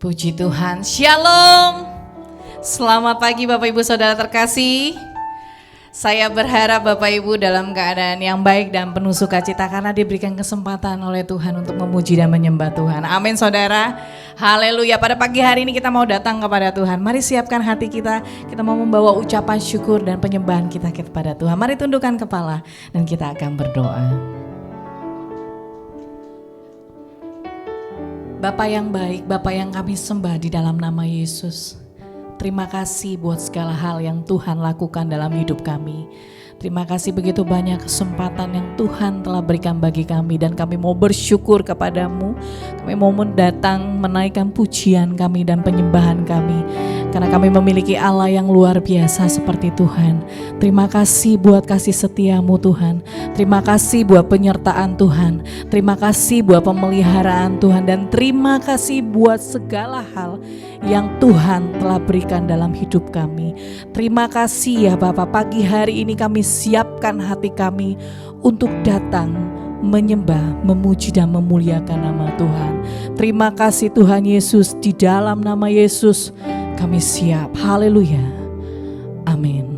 Puji Tuhan, Shalom. Selamat pagi Bapak Ibu Saudara terkasih. Saya berharap Bapak Ibu dalam keadaan yang baik dan penuh sukacita karena diberikan kesempatan oleh Tuhan untuk memuji dan menyembah Tuhan. Amin saudara, haleluya. Pada pagi hari ini kita mau datang kepada Tuhan. Mari siapkan hati kita mau membawa ucapan syukur dan penyembahan kita kepada Tuhan. Mari tundukkan kepala dan kita akan berdoa. Bapa yang baik, Bapa yang kami sembah di dalam nama Yesus. Terima kasih buat segala hal yang Tuhan lakukan dalam hidup kami. Terima kasih begitu banyak kesempatan yang Tuhan telah berikan bagi kami dan kami mau bersyukur kepadamu. Kami mau mendatang menaikkan pujian kami dan penyembahan kami karena kami memiliki Allah yang luar biasa seperti Tuhan. Terima kasih buat kasih setiamu Tuhan. Terima kasih buat penyertaan Tuhan. Terima kasih buat pemeliharaan Tuhan dan terima kasih buat segala hal yang Tuhan telah berikan dalam hidup kami. Terima kasih ya Bapak, pagi hari ini kami siapkan hati kami untuk datang menyembah, memuji dan memuliakan nama Tuhan. Terima kasih Tuhan Yesus, di dalam nama Yesus kami siap. Haleluya. Amin.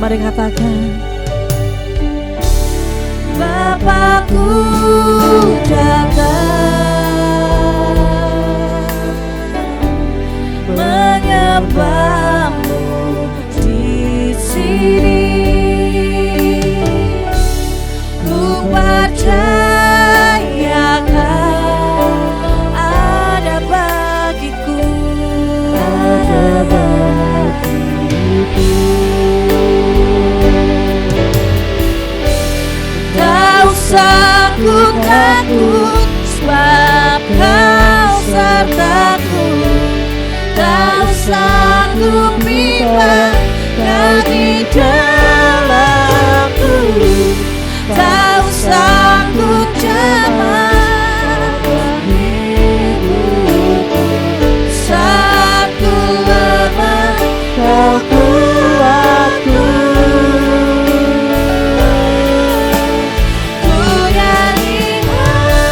Mari katakan, Bapakku datang menyembahmu di sini. Ku percayakan ada bagiku, ada bagiku. Aku takut sebab kau sertaku. Kau sanggup pimpin di dalamku. Kau sanggup jaga hidupku. Saat ku lemah kau kuatku. Ku nyanyi haleluya.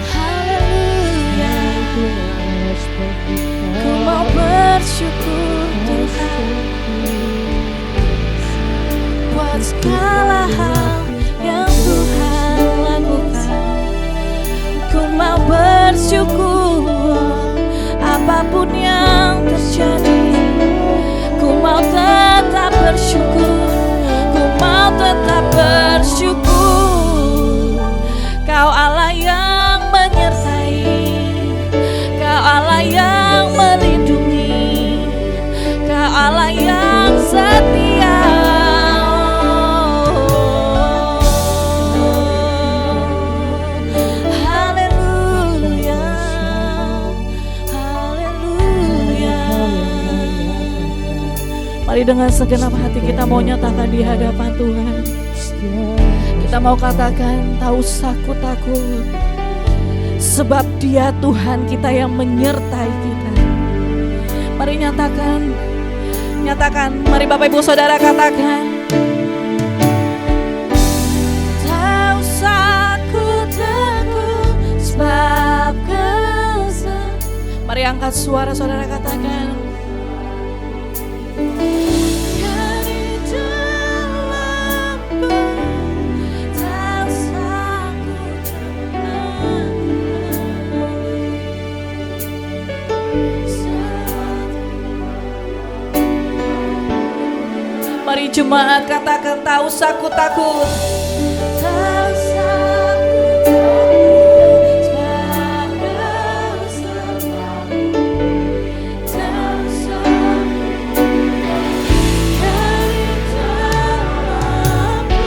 Haleluya. Ku mau bersyukur Tuhan buat segala hal yang Tuhan lakukan. Ku mau bersyukur apapun yang terjadi. Ku mau tetap bersyukur. Ku mau tetap bersyukur. Kau Allah yang menyertai, Kau Allah yang melindungi, Kau Allah yang setia. Haleluya, haleluya. Mari dengan segenap hati kita mau nyatakan di hadapan Tuhan. Kita mau katakan, tak usah ku takut, sebab Dia Tuhan kita yang menyertai kita. Mari nyatakan, mari Bapak Ibu Saudara katakan. Tak usah ku takut, sebab Kau. Mari angkat suara saudara katakan. Mari jemaat katakan, tak usah ku takut. Tak usah ku takut, sebab Kau sertaku. Tak usah dari dalamku.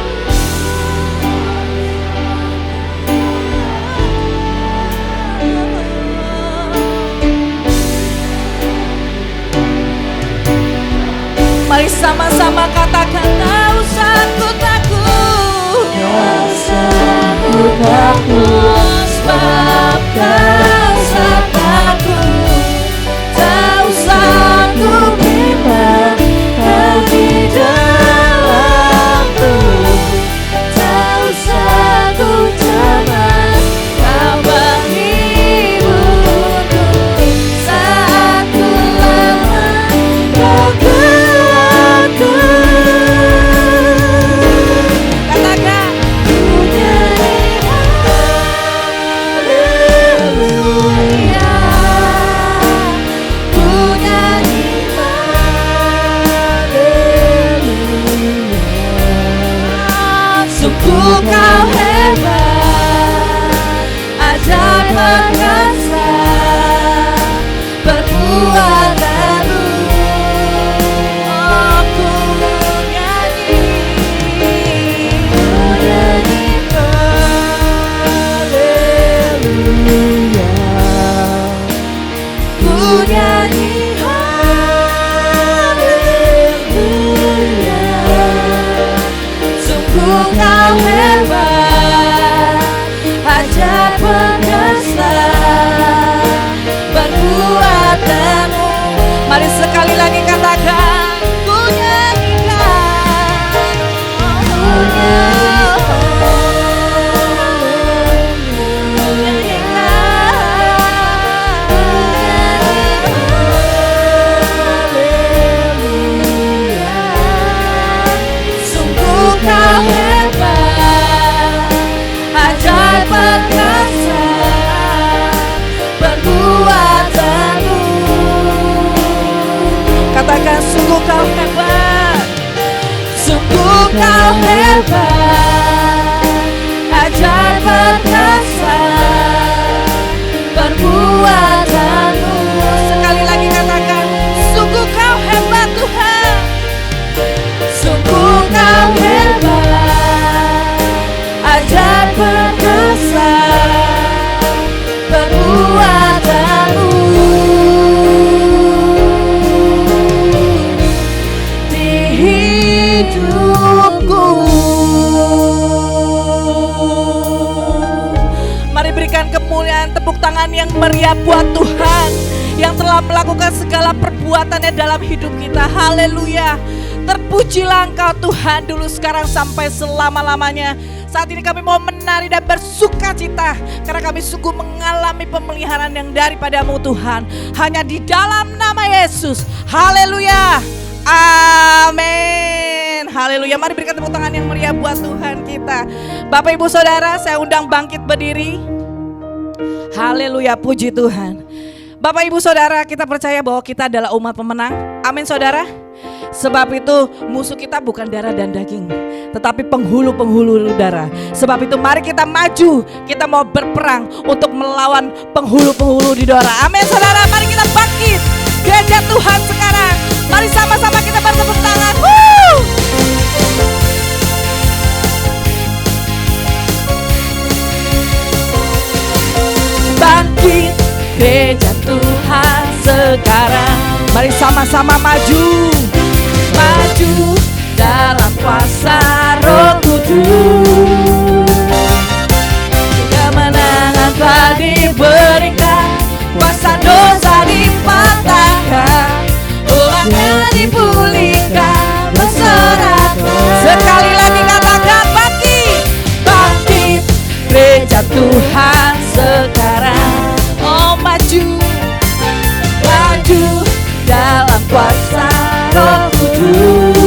Mari sama-sama katakan, tak usah ku takut. Tak usah ku takut, sebab Kau sertaku. Tak usah ku bimbang, Kau di dalamku. Tak usah ku cemas, Kau menghiburku. Saat ku lemah, Kau kuatku. Katakan, ku nyanyi haleluya, ku nyanyi haleluya. Sungguh Kau hebat, ajaib perkasa, berbuat baru. Oh, ku nyanyi haleluya, ku nyanyi haleluya. Sungguh Kau hebat, ajaib perkasa, berbuat baru. Mari sekali lagi katakan, ku nyanyikan, ku sungguh Kau hebat, ajaib perkasa, berbuat baru. Katakan, sungguh Kau hebat, sungguh Kau hebat, ajaib perkasa, berbuat baru. Sekali lagi katakan, sungguh Kau hebat Tuhan, sungguh Kau hebat, ajaib perkasa, berbuat baru. Di hidupku. Mari berikan kemuliaan, tepuk tangan yang meriah buat Tuhan yang telah melakukan segala perbuatannya dalam hidup kita. Haleluya. Terpujilah Engkau Tuhan dulu, sekarang, sampai selama-lamanya. Saat ini kami mau menari dan bersuka cita karena kami sungguh mengalami pemeliharaan yang daripadamu Tuhan. Hanya di dalam nama Yesus. Haleluya. Amin. Haleluya. Mari berikan tepuk tangan yang meriah buat Tuhan kita. Bapak Ibu Saudara, saya undang bangkit berdiri. Haleluya, puji Tuhan. Bapak Ibu Saudara, kita percaya bahwa kita adalah umat pemenang. Amin Saudara. Sebab itu musuh kita bukan darah dan daging, tetapi penghulu-penghulu darah. Sebab itu mari kita maju, kita mau berperang untuk melawan penghulu-penghulu di darah. Amin Saudara, mari kita bangkit. Gereja Tuhan sekarang, mari sama-sama kita bertepuk tangan. Bangkit gereja Tuhan sekarang, mari sama-sama maju. Maju dalam kuasa Roh Kudus. Kemenangan telah diberikan, kuasa dosa dipatahkan, umatnya dipulihkan, berserahkan. Sekali lagi katakan bangkit, bangkit gereja Tuhan sekarang. Oh maju, maju dalam kuasa Roh Kudus.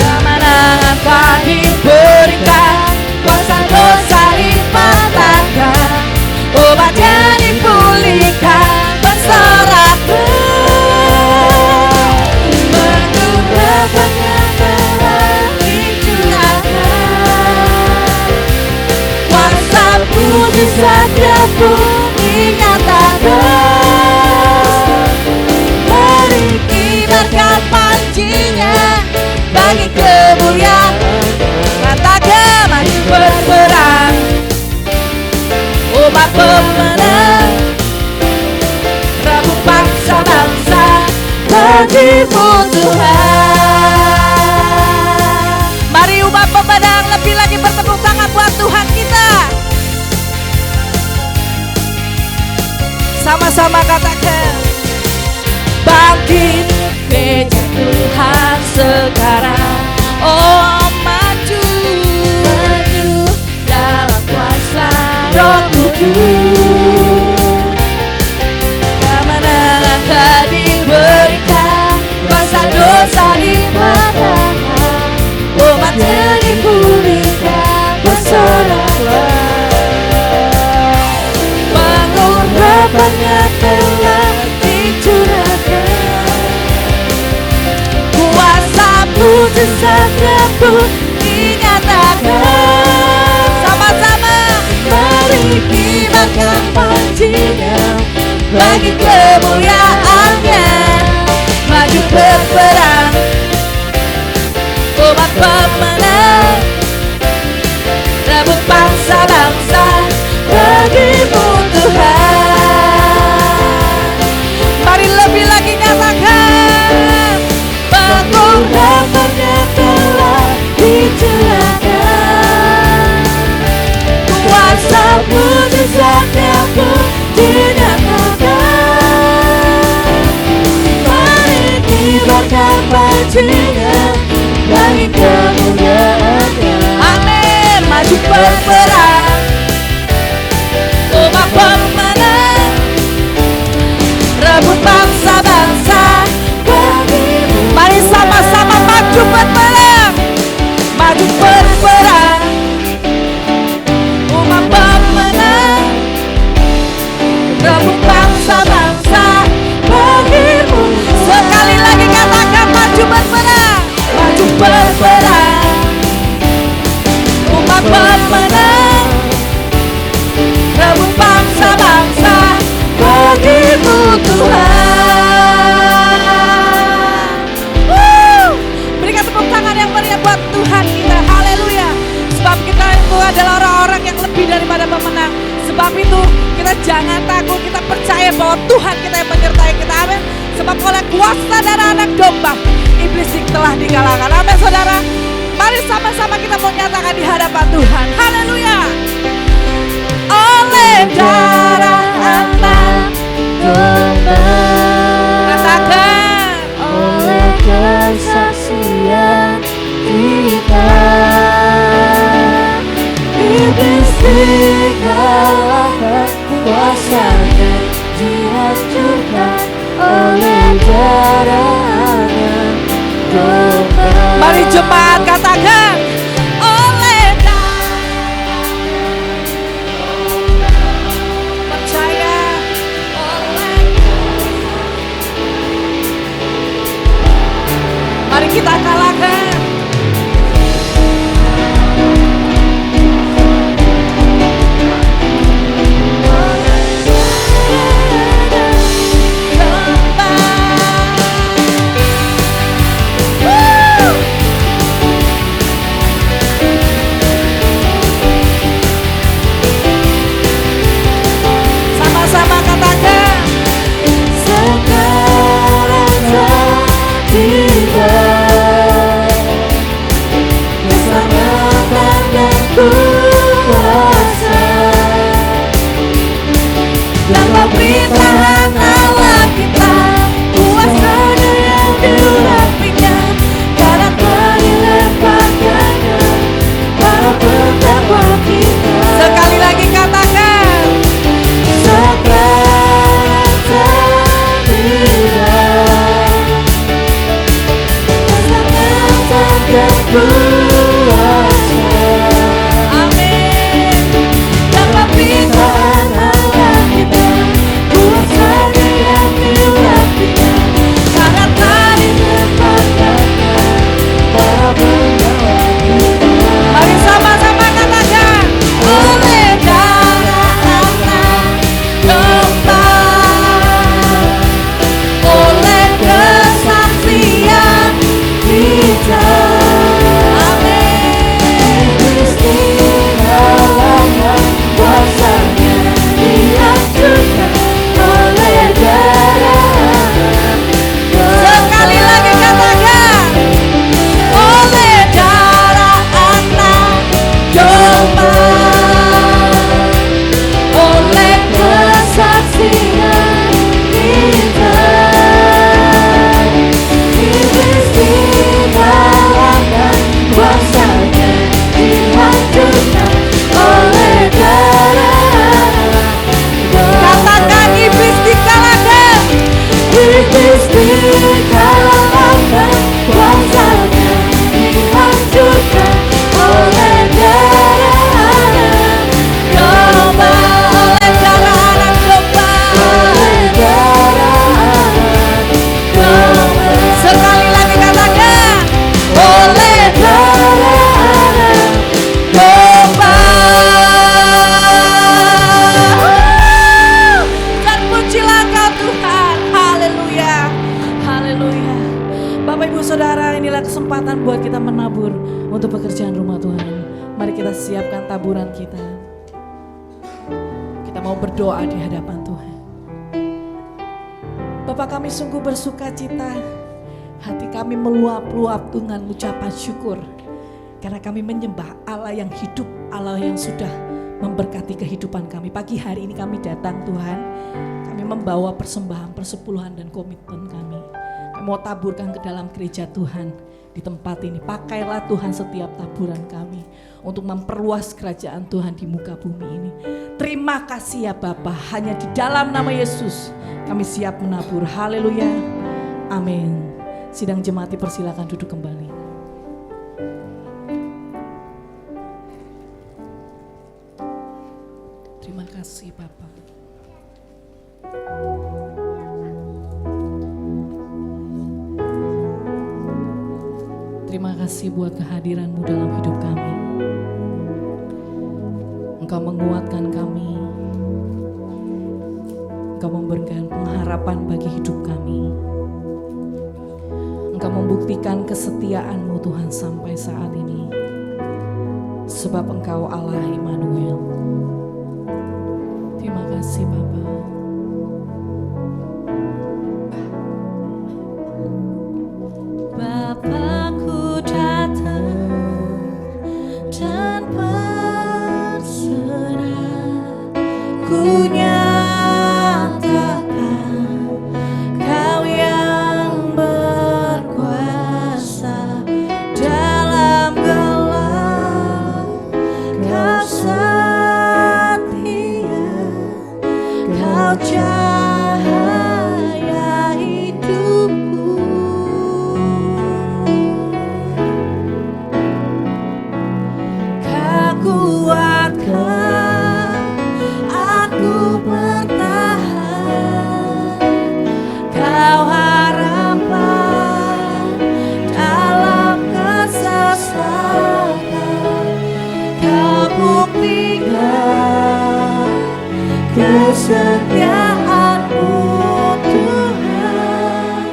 Kemenangan telah diberikan, kuasa dosa dipatahkan, umatnya dipulihkan, berserahkan. Pengurapannya telah dicurahkan, kuasa mujizatnya pun dinyatakan. Kibarkan pancinya bagi kemuliaan. Katakan maju berperang, umat pemenang, rebut bangsa-bangsa bagimu Tuhan. Mari umat pemenang lebih lagi bertepuk tangan buat Tuhan kita. Sama-sama katakan, bangkit gereja Tuhan sekarang. Oh maju, maju dalam kuasa Roh Kudus. Kemenangan telah diberikan, kuasa dosa dipatahkan, umatnya dipulihkan, berserahlah. Pengurapannya telah dicurahkan, kuasa mujizatnya pun dinyatakan. Sama-sama mari kibarkan pancinya bagi kemuliaannya. Maju berperang, umat pemenang, rebut bangsa-bangsa bagimu Tuhan. Mari lebih lagi nyatakan, pengurapannya telah dicurahkan, kuasa mujizatnya pun dinyatakan. Mari kibarkan pancinya bagi kemuliaannya. Amin. Maju berperang, umat pemenang, rebut bangsa-bangsa bagimu. Mari sama-sama maju berperang, maju berperang, umat pemenang, rebut bangsa-bangsa bagimu. Sekali lagi katakan maju berperang, maju berperang, umat pemenang, rebut bangsa-bangsa bagimu Tuhan. Berikan tepuk tangan yang meriah buat Tuhan kita. Haleluya. Sebab kita itu adalah orang-orang yang lebih daripada pemenang. Sebab itu kita jangan takut, kita percaya bahwa Tuhan kita yang menyertai kita. Amin. Sebab oleh kuasa darah anak domba, iblis telah dikalahkan. Amin saudara. Mari sama-sama kita mau nyatakan di hadapan Tuhan. Haleluya. Oleh darah anak domba, katakan oleh kesaksian kita. jemaat katakan, oleh percaya, oleh. Mari kita kalahkan. Sama-sama katakan, sekarang tiba keselamatan dan kuasa dalam perintahan Allah kita, kuasanya yang diurapinya, karena telah dilemparkannya para pendakwa kita. Sekali lagi katakan, sekarang tiba keselamatan dan kuasa. Amin. Dalam perintahan Allah kita, kuasanya yang diurapinya, karena telah dilemparkannya para pendakwa kita. Mari sama-sama katakan, oleh darah anak domba, oleh kesaksian kita. Amin. Kristi dalam kuasanya dihancurkan oleh darah anak. Sekali lagi katakan, oleh darah anak domba, oleh kesaksian kita. Kristi dalam kuasanya dihancurkan oleh darah anak. Katakan, iblis dikalahkan. Iblis dikalahkan, kuasanya dihancurkan oleh darah anak domba, oleh darah anak domba, oleh darah anak domba. Sekali lagi katakan, oleh darah anak domba. Terpujilah Kau Tuhan. Haleluya, haleluya. Bapak Ibu Saudara, inilah kesempatan buat kita menabur untuk pekerjaan rumah Tuhan. Mari kita siapkan taburan kita. Kita mau berdoa di hadapan Tuhan. Bapak, kami sungguh bersuka cita. Hati kami meluap-luap dengan ucapan syukur. Karena kami menyembah Allah yang hidup, Allah yang sudah memberkati kehidupan kami. Pagi hari ini kami datang Tuhan. Kami membawa persembahan, persepuluhan dan komitmen kami. Kami mau taburkan ke dalam gereja Tuhan di tempat ini. Pakailah Tuhan setiap taburan kami untuk memperluas kerajaan Tuhan di muka bumi ini. Terima kasih ya Bapa, hanya di dalam nama Yesus kami siap menabur. Haleluya, amin. Sidang jemaat dipersilakan duduk kembali. Terima kasih Bapa. Terima kasih buat kehadiran-Mu dalam hidup kami. Engkau menguatkan kami. Engkau memberikan pengharapan bagi hidup kami. Engkau membuktikan kesetiaan-Mu Tuhan sampai saat ini. Sebab Engkau Allah Immanuel. Terima kasih Bapa. Bapakku datang dan berserah, ku nyatakan Kau yang berkuasa dalam gelap. Kau setia, Kau cahaya hidupku. kuatkan, aku bertahan. Kau harapan dalam kesesakan, kau buktikan kesetiaanmu Tuhan.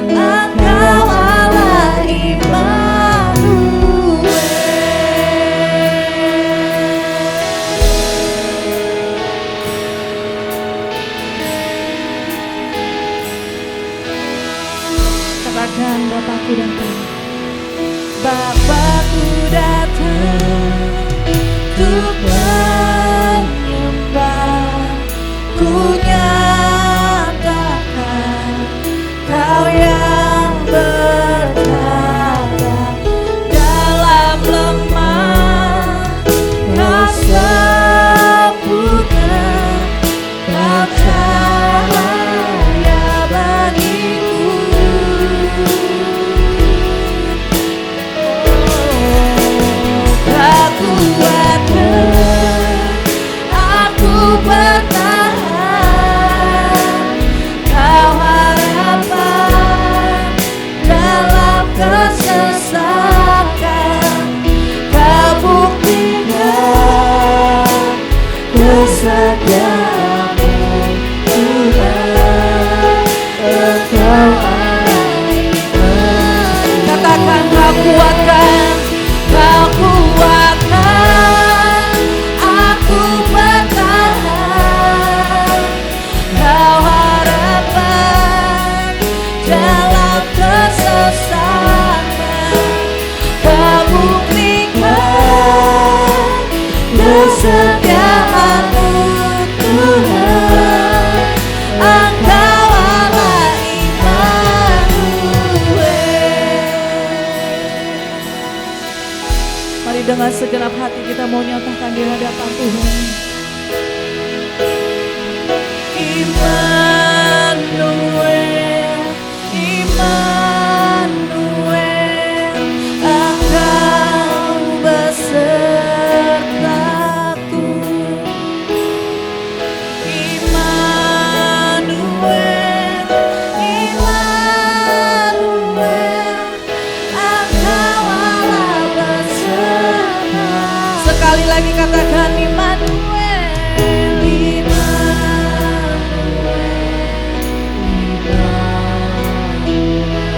Engkau Allah Immanuel. Katakan, Bapakku datang, Bapakku datang untuk menyembah. Ku nyatakan Kau yang berkata, dalam lemah Kau sempurna, Kau cahaya bagiku. Kekuatan aku bertahan, Kau harapan dalam kesesakan, Kau buktikan kesetiaanmu Tuhan. Engkau Allah Immanuel. Katakan, Kau kuatkan, Kau kuatkan, aku bertahan. Kau harapan dalam kesesakan, Kau buktikan kesetiaanmu Tuhan. Engkau Allah Immanuel. Mari dengan segenap hati kita mau nyatakan di hadapan Tuhan. Immanuel, Immanuel, Engkau besertaku. Immanuel, Immanuel, Engkau Allah beserta. Sekali lagi katakan, Immanuel, Immanuel, Immanuel.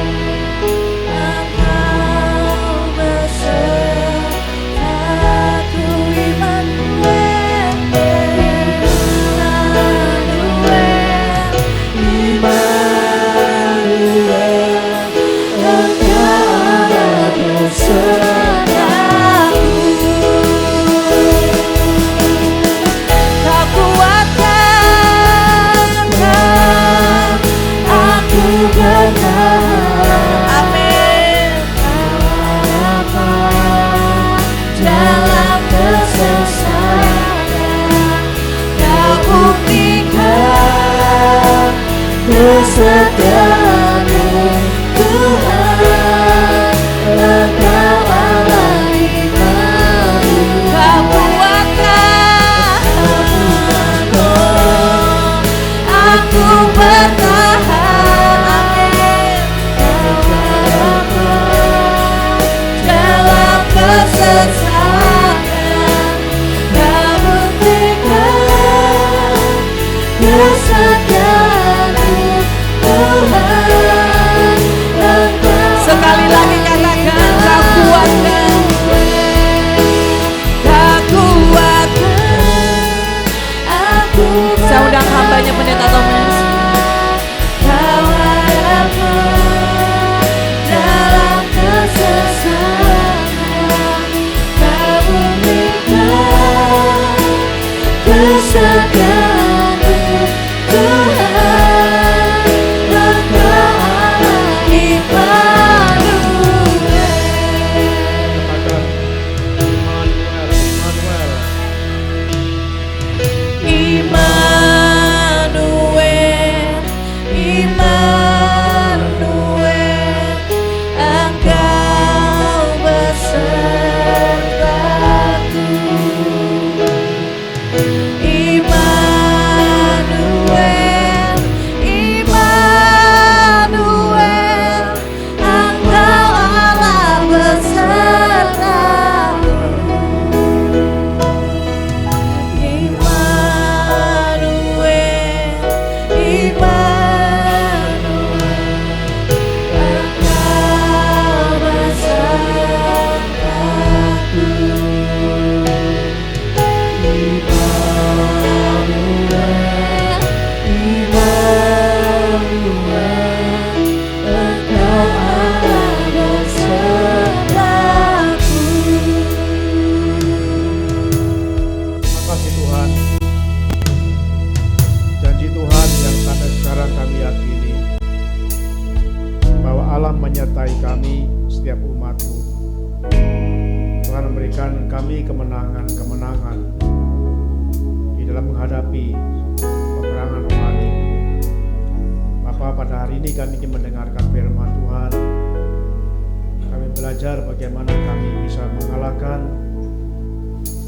kemenangan-kemenangan di dalam menghadapi peperangan rohani. Bapa, pada hari ini kami ingin mendengarkan firman Tuhan. Kami belajar bagaimana kami bisa mengalahkan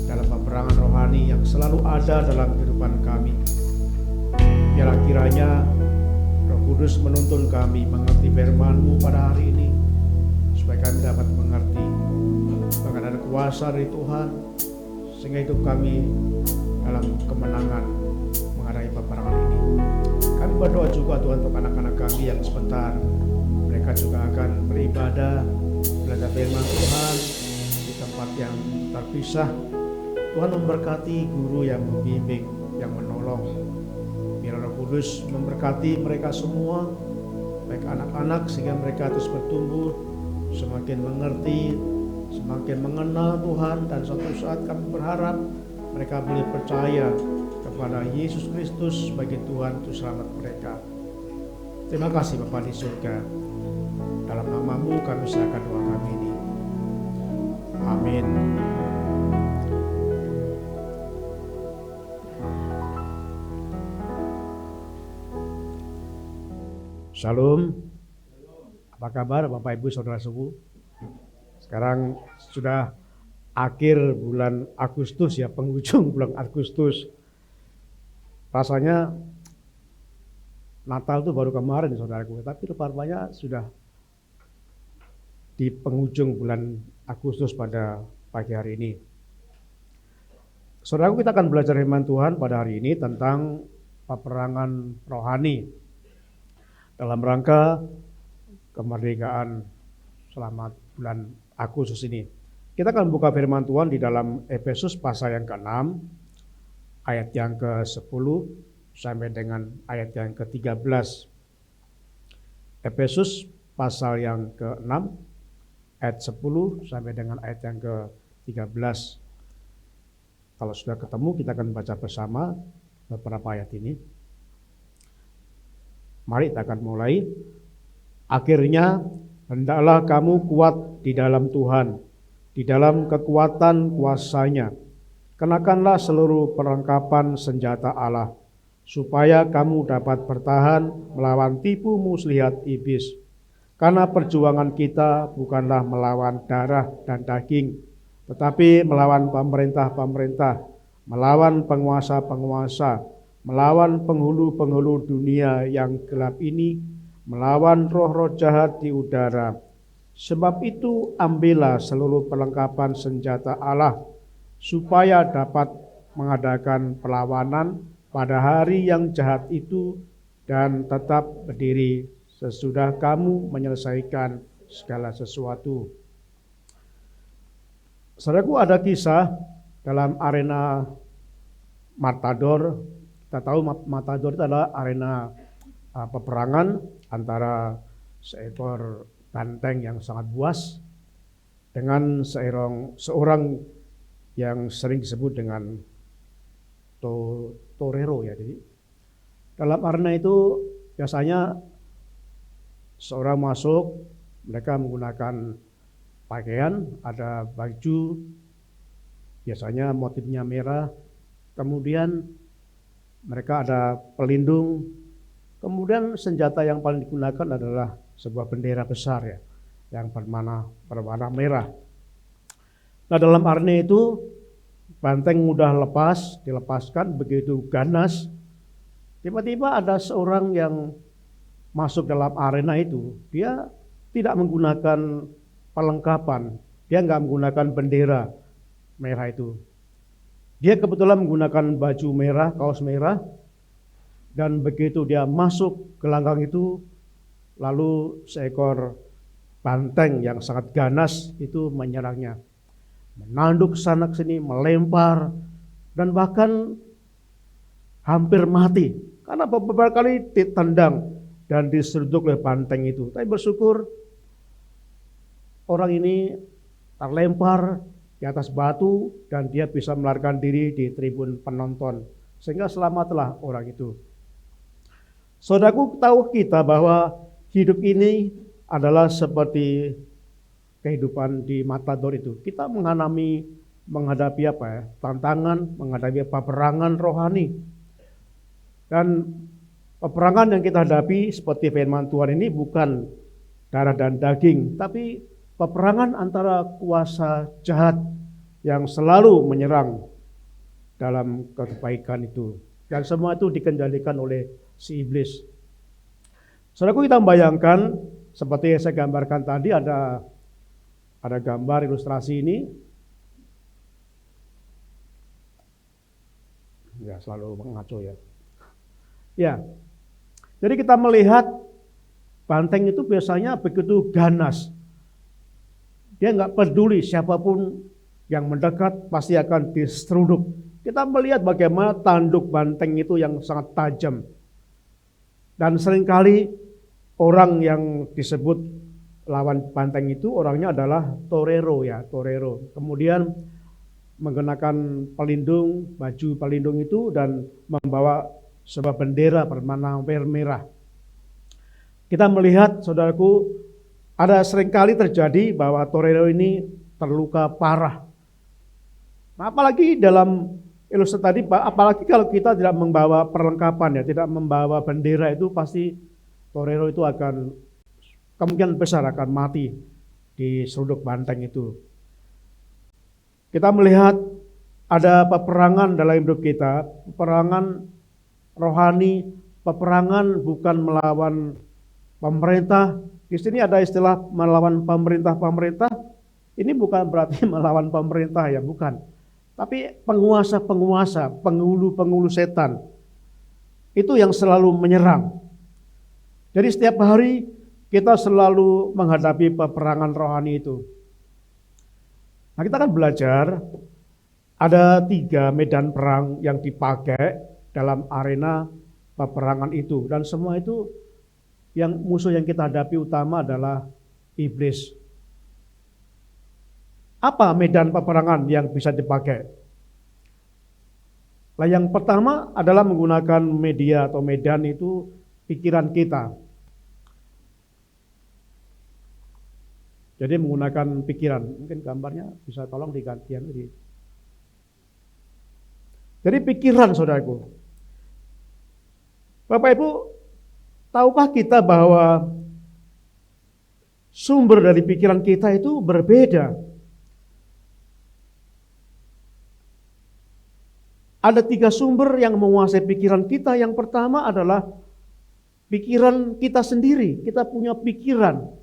dalam peperangan rohani yang selalu ada dalam kehidupan kami. Biarlah kiranya Roh Kudus menuntun kami mengerti firman-Mu pada hari ini, supaya kami dapat mengerti mengenai kuasa dari Tuhan, sehingga hidup kami dalam kemenangan menghadapi peperangan ini. Kami berdoa juga Tuhan untuk anak-anak kami yang sebentar mereka juga akan beribadah, belajar firman Tuhan di tempat yang terpisah. Tuhan memberkati guru yang membimbing, yang menolong. Biar Roh Kudus memberkati mereka semua, baik anak-anak, sehingga mereka terus bertumbuh, semakin mengerti, semakin mengenal Tuhan, dan suatu saat kami berharap mereka boleh percaya kepada Yesus Kristus sebagai Tuhan untuk selamat mereka. Terima kasih Bapa di surga. Dalam nama-Mu kami serahkan doa kami ini. Amin. Shalom. Apa kabar Bapak Ibu Saudara Sepuh? Sekarang sudah akhir bulan Agustus ya, penghujung bulan Agustus. Rasanya Natal itu baru kemarin saudaraku, tapi rupanya sudah di penghujung bulan Agustus pada pagi hari ini. Saudaraku, kita akan belajar firman Tuhan pada hari ini tentang peperangan rohani dalam rangka kemerdekaan selamat bulan Agustus ini. Kita akan buka firman Tuhan di dalam Efesus pasal yang ke-6 ayat yang ke-10 sampai dengan ayat yang ke-13. Efesus pasal yang ke-6 ayat 10 sampai dengan ayat yang ke-13. Kalau sudah ketemu, kita akan baca bersama beberapa ayat ini. Mari kita akan mulai. Akhirnya hendaklah kamu kuat di dalam Tuhan, di dalam kekuatan kuasa-Nya. Kenakanlah seluruh perlengkapan senjata Allah, supaya kamu dapat bertahan melawan tipu muslihat iblis. Karena perjuangan kita bukanlah melawan darah dan daging, tetapi melawan pemerintah-pemerintah, melawan penguasa-penguasa, melawan penghulu-penghulu dunia yang gelap ini, melawan roh-roh jahat di udara. Sebab itu ambillah seluruh perlengkapan senjata Allah, supaya dapat mengadakan perlawanan pada hari yang jahat itu, dan tetap berdiri sesudah kamu menyelesaikan segala sesuatu. Saudaraku, ada kisah dalam arena Matador. Kita tahu Matador itu adalah arena peperangan antara seekor banteng yang sangat buas dengan seorang yang sering disebut dengan torero ya. Jadi dalam arena itu biasanya seorang masuk, mereka menggunakan pakaian, ada baju, biasanya motifnya merah, kemudian mereka ada pelindung, kemudian senjata yang paling digunakan adalah sebuah bendera besar ya, yang berwarna merah. Nah, dalam arena itu banteng mudah dilepaskan begitu ganas. Tiba-tiba ada seorang yang masuk dalam arena itu, dia tidak menggunakan perlengkapan, dia nggak menggunakan bendera merah itu. Dia kebetulan menggunakan baju merah, kaos merah, dan begitu dia masuk ke gelanggang itu, lalu seekor banteng yang sangat ganas itu menyerangnya, menanduk sana ke sini, melempar, dan bahkan hampir mati karena beberapa kali ditendang dan diseruduk oleh banteng itu. Tapi bersyukur orang ini terlempar di atas batu dan dia bisa melarikan diri di tribun penonton, sehingga selamatlah orang itu. Saudaraku, tahu kita bahwa hidup ini adalah seperti kehidupan di Matador itu. Kita mengalami menghadapi tantangan, menghadapi peperangan rohani. Dan peperangan yang kita hadapi seperti firman Tuhan ini bukan darah dan daging, tapi peperangan antara kuasa jahat yang selalu menyerang dalam kebaikan itu. Dan semua itu dikendalikan oleh si iblis. Saudaraku, kita membayangkan seperti yang saya gambarkan tadi, ada gambar ilustrasi ini. Ya, selalu mengaco ya. Ya, jadi kita melihat banteng itu biasanya begitu ganas. Dia nggak peduli siapapun yang mendekat pasti akan diseruduk. Kita melihat bagaimana tanduk banteng itu yang sangat tajam. Dan seringkali orang yang disebut lawan banteng itu orangnya adalah torero. Kemudian mengenakan pelindung, baju pelindung itu dan membawa sebuah bendera berwarna merah. Kita melihat, saudaraku, ada seringkali terjadi bahwa torero ini terluka parah. Nah, apalagi dalam ilustrasi tadi, apalagi kalau kita tidak membawa perlengkapan tidak membawa bendera, itu pasti torero itu akan kemungkinan besar akan mati di seruduk banteng itu. Kita melihat ada peperangan dalam hidup kita, peperangan rohani, peperangan bukan melawan pemerintah. Di sini ada istilah melawan pemerintah. Ini bukan berarti melawan pemerintah bukan. Tapi penguasa-penguasa, penghulu-penghulu setan. Itu yang selalu menyerang. Jadi setiap hari kita selalu menghadapi peperangan rohani itu. Nah, kita akan belajar ada 3 medan perang yang dipakai dalam arena peperangan itu. Dan semua itu yang musuh yang kita hadapi utama adalah iblis. Apa medan peperangan yang bisa dipakai? Nah, yang pertama adalah menggunakan media atau medan itu pikiran kita. Jadi menggunakan pikiran. Mungkin gambarnya bisa tolong digantian. Jadi pikiran, saudaraku. Bapak Ibu, tahukah kita bahwa sumber dari pikiran kita itu berbeda? Ada 3 sumber yang menguasai pikiran kita. Yang pertama adalah pikiran kita sendiri. Kita punya pikiran.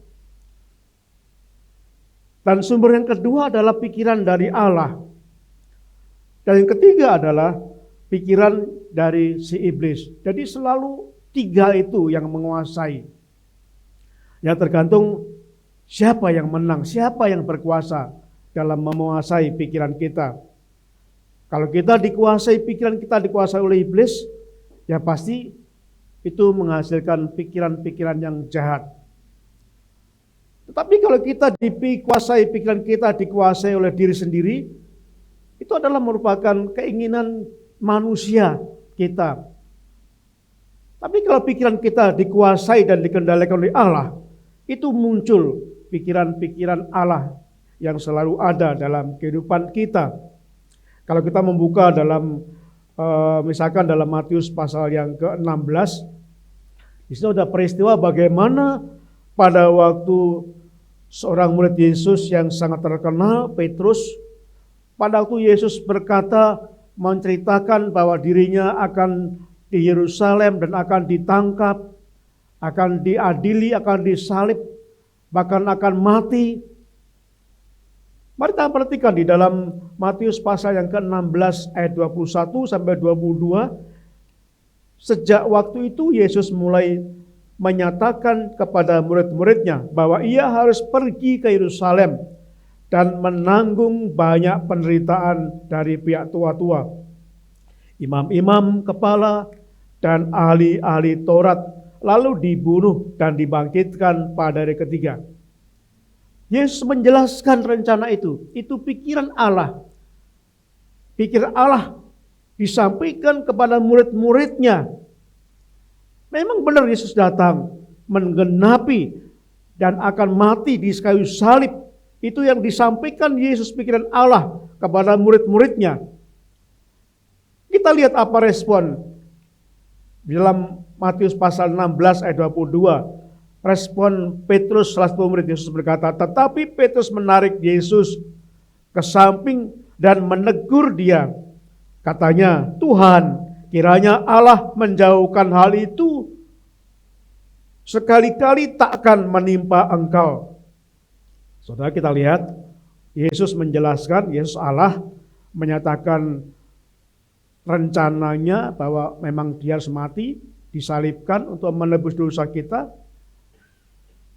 Dan sumber yang kedua adalah pikiran dari Allah. Dan yang ketiga adalah pikiran dari si iblis. Jadi selalu 3 itu yang menguasai. Ya, tergantung siapa yang menang, siapa yang berkuasa dalam menguasai pikiran kita. Kalau kita dikuasai, pikiran kita dikuasai oleh iblis, ya pasti itu menghasilkan pikiran-pikiran yang jahat. Tetapi kalau kita dikuasai, pikiran kita dikuasai oleh diri sendiri, itu adalah merupakan keinginan manusia kita. Tapi kalau pikiran kita dikuasai dan dikendalikan oleh Allah, itu muncul pikiran-pikiran Allah yang selalu ada dalam kehidupan kita. Kalau kita membuka dalam misalkan dalam Matius pasal yang ke-16, di situ ada peristiwa bagaimana pada waktu seorang murid Yesus yang sangat terkenal, Petrus, pada waktu Yesus berkata, menceritakan bahwa dirinya akan di Yerusalem dan akan ditangkap, akan diadili, akan disalib, bahkan akan mati. Mari kita perhatikan di dalam Matius pasal yang ke-16 ayat 21 sampai 22. Sejak waktu itu Yesus mulai menyatakan kepada murid-muridnya bahwa ia harus pergi ke Yerusalem dan menanggung banyak penderitaan dari pihak tua-tua, imam-imam kepala, dan ahli-ahli Taurat, lalu dibunuh dan dibangkitkan pada hari ketiga. Yesus menjelaskan rencana itu pikiran Allah. Pikiran Allah disampaikan kepada murid-muridnya. Memang benar Yesus datang menggenapi dan akan mati di kayu salib Itu yang disampaikan Yesus pikiran Allah kepada murid-muridnya. Kita lihat apa respon di dalam Matius pasal 16 ayat 22. Respon Petrus salah satu murid Yesus berkata, tetapi Petrus menarik Yesus ke samping dan menegur dia. Katanya, Tuhan, kiranya Allah menjauhkan hal itu, sekali-kali takkan menimpa engkau. Saudara, kita lihat Yesus menjelaskan, Yesus Allah menyatakan rencananya bahwa memang dia harus mati, disalibkan untuk menebus dosa kita.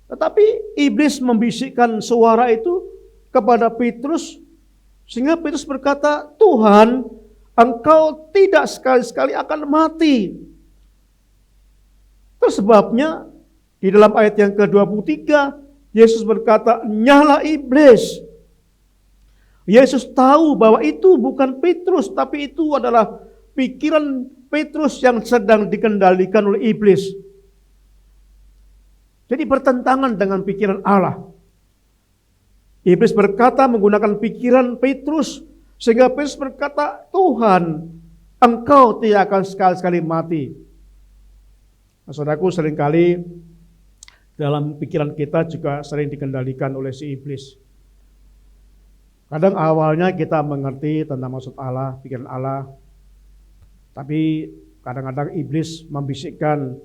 Tetapi iblis membisikkan suara itu kepada Petrus, sehingga Petrus berkata, Tuhan, engkau tidak sekali-sekali akan mati. Itu sebabnya di dalam ayat yang ke-23, Yesus berkata, nyala iblis. Yesus tahu bahwa itu bukan Petrus, tapi itu adalah pikiran Petrus yang sedang dikendalikan oleh iblis. Jadi bertentangan dengan pikiran Allah. Iblis berkata menggunakan pikiran Petrus, sehingga Petrus berkata, Tuhan, engkau tidak akan sekali-sekali mati. Nah, saudaraku, seringkali dalam pikiran kita juga sering dikendalikan oleh si iblis. Kadang awalnya kita mengerti tentang maksud Allah, pikiran Allah, tapi kadang-kadang iblis membisikkan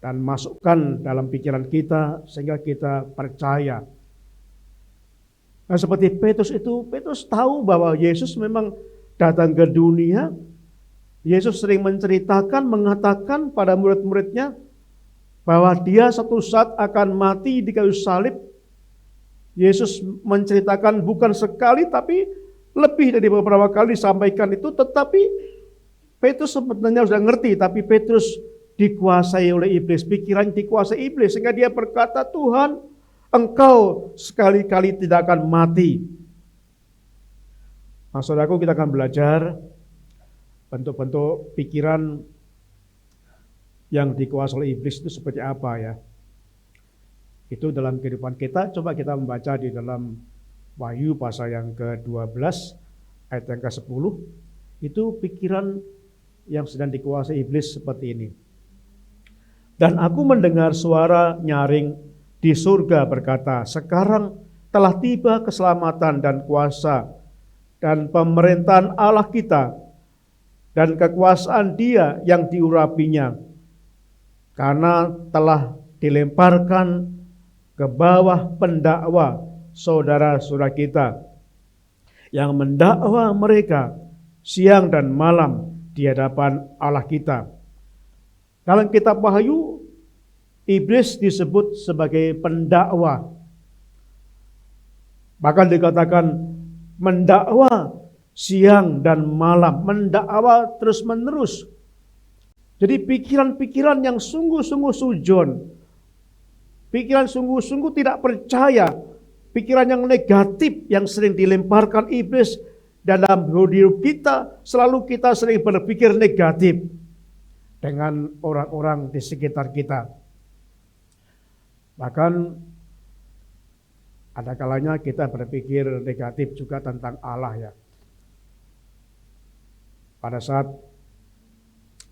dan masukkan dalam pikiran kita sehingga kita percaya. Nah, seperti Petrus itu, Petrus tahu bahwa Yesus memang datang ke dunia. Yesus sering menceritakan, mengatakan pada murid-muridnya bahwa dia satu saat akan mati di kayu salib. Yesus menceritakan bukan sekali tapi lebih dari beberapa kali disampaikan itu, tetapi Petrus sebenarnya sudah ngerti, tapi Petrus dikuasai oleh iblis, pikiran dikuasai iblis, sehingga dia berkata, Tuhan, engkau sekali-kali tidak akan mati. Nah, saudaraku, kita akan belajar bentuk-bentuk pikiran yang dikuasai oleh iblis itu seperti apa ya. Itu dalam kehidupan kita. Coba kita membaca di dalam Wahyu pasal yang ke-12 ayat yang ke-10. Itu pikiran yang sedang dikuasai iblis seperti ini. Dan aku mendengar suara nyaring di surga berkata, sekarang telah tiba keselamatan dan kuasa dan pemerintahan Allah kita dan kekuasaan Dia yang diurapinya, karena telah dilemparkan ke bawah pendakwa saudara-saudara kita yang mendakwa mereka siang dan malam di hadapan Allah kita. Dalam kitab Wahyu, iblis disebut sebagai pendakwa. Bahkan dikatakan mendakwa siang dan malam, mendakwa terus-menerus. Jadi pikiran-pikiran yang sungguh-sungguh sujon, pikiran sungguh-sungguh tidak percaya, pikiran yang negatif yang sering dilemparkan iblis dalam hidup kita, selalu kita sering berpikir negatif dengan orang-orang di sekitar kita. Bahkan ada kalanya kita berpikir negatif juga tentang Allah ya. Pada saat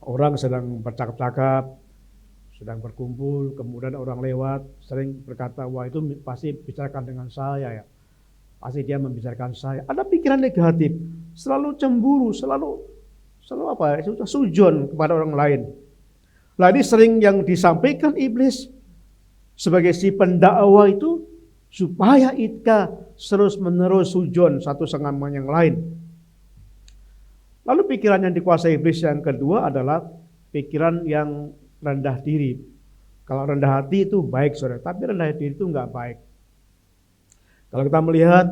orang sedang bercakap-cakap, sedang berkumpul, kemudian orang lewat, sering berkata, wah itu pasti bicarakan dengan saya ya. Pasti dia membicarakan saya. Ada pikiran negatif, selalu cemburu, selalu apa? Sujon kepada orang lain. Nah, ini sering yang disampaikan iblis sebagai si pendakwa itu supaya kita terus-menerus sujon satu sama yang lain. Lalu pikiran yang dikuasai iblis yang kedua adalah pikiran yang rendah diri. Kalau rendah hati itu baik, saudara, tapi rendah diri itu enggak baik. Kalau kita melihat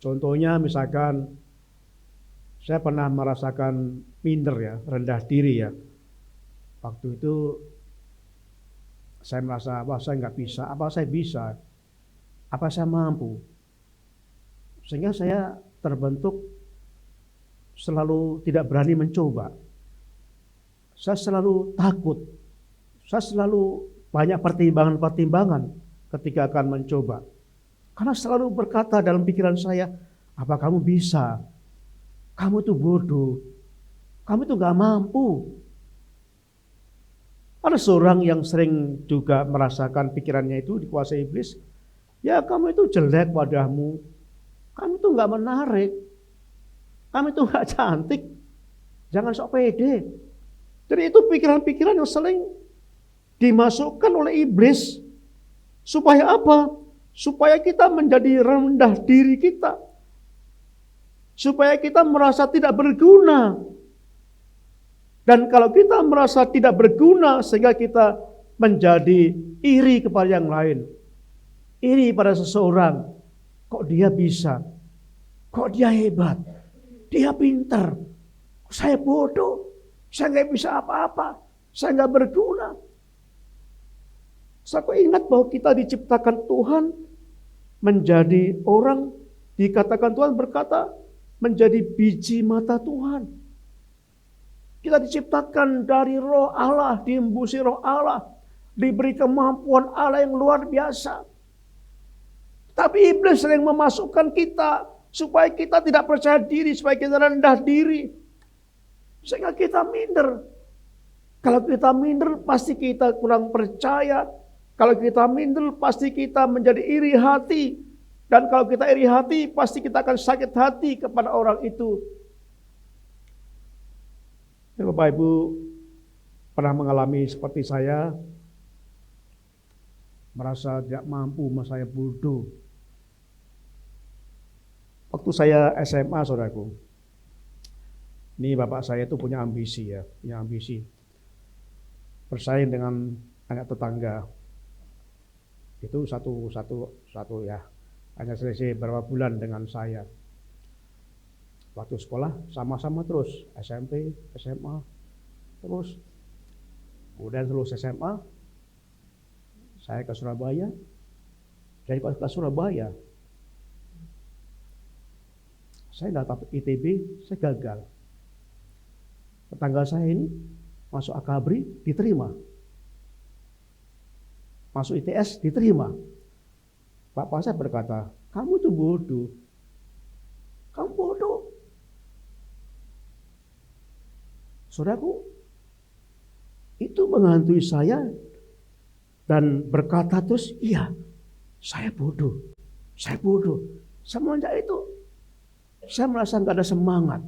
contohnya misalkan saya pernah merasakan minder ya, rendah diri ya. Waktu itu saya merasa, wah saya nggak bisa, apa saya bisa, apa saya mampu. Sehingga saya terbentuk selalu tidak berani mencoba. Saya selalu takut. Saya selalu banyak pertimbangan-pertimbangan ketika akan mencoba. Karena selalu berkata dalam pikiran saya, apa kamu bisa? Kamu tuh bodoh. Kamu tuh gak mampu. Ada seorang yang sering juga merasakan pikirannya itu dikuasai iblis. Ya kamu itu jelek wajahmu. Kamu tuh gak menarik. Kamu tuh gak cantik. Jangan sok pede. Jadi itu pikiran-pikiran yang sering dimasukkan oleh iblis. Supaya apa? Supaya kita menjadi rendah diri kita. Supaya kita merasa tidak berguna. Dan kalau kita merasa tidak berguna sehingga kita menjadi iri kepada yang lain. Iri pada seseorang. Kok dia bisa? Kok dia hebat? Dia pintar. Saya bodoh. Saya nggak bisa apa-apa. Saya nggak berguna. Saya ingat bahwa kita diciptakan Tuhan menjadi orang, dikatakan Tuhan berkata, menjadi biji mata Tuhan. Kita diciptakan dari roh Allah, diembusi roh Allah, diberi kemampuan Allah yang luar biasa. Tapi iblis sering memasukkan kita supaya kita tidak percaya diri, supaya kita rendah diri. Sehingga kita minder. Kalau kita minder pasti kita kurang percaya. Kalau kita minder pasti kita menjadi iri hati. Dan kalau kita iri hati pasti kita akan sakit hati kepada orang itu. Ya, Bapak Ibu pernah mengalami seperti saya, merasa tidak mampu, saya bodoh. Waktu saya SMA, saudaraku, ini bapak saya itu punya ambisi ya, punya ambisi bersaing dengan anak tetangga. Itu satu ya, hanya selisih beberapa bulan dengan saya. Waktu sekolah sama-sama terus, SMP, SMA, terus. Kemudian lulus SMA, saya ke Surabaya. Dari ke Surabaya, saya dapat ITB, saya gagal. Tetangga saya ini masuk Akabri, diterima. Masuk ITS, diterima. Bapak saya berkata, kamu tuh bodoh. Kamu bodoh. Saudaraku, itu menghantui saya dan berkata terus, iya, saya bodoh. Saya bodoh. Semenjak itu, saya merasa nggak ada semangat.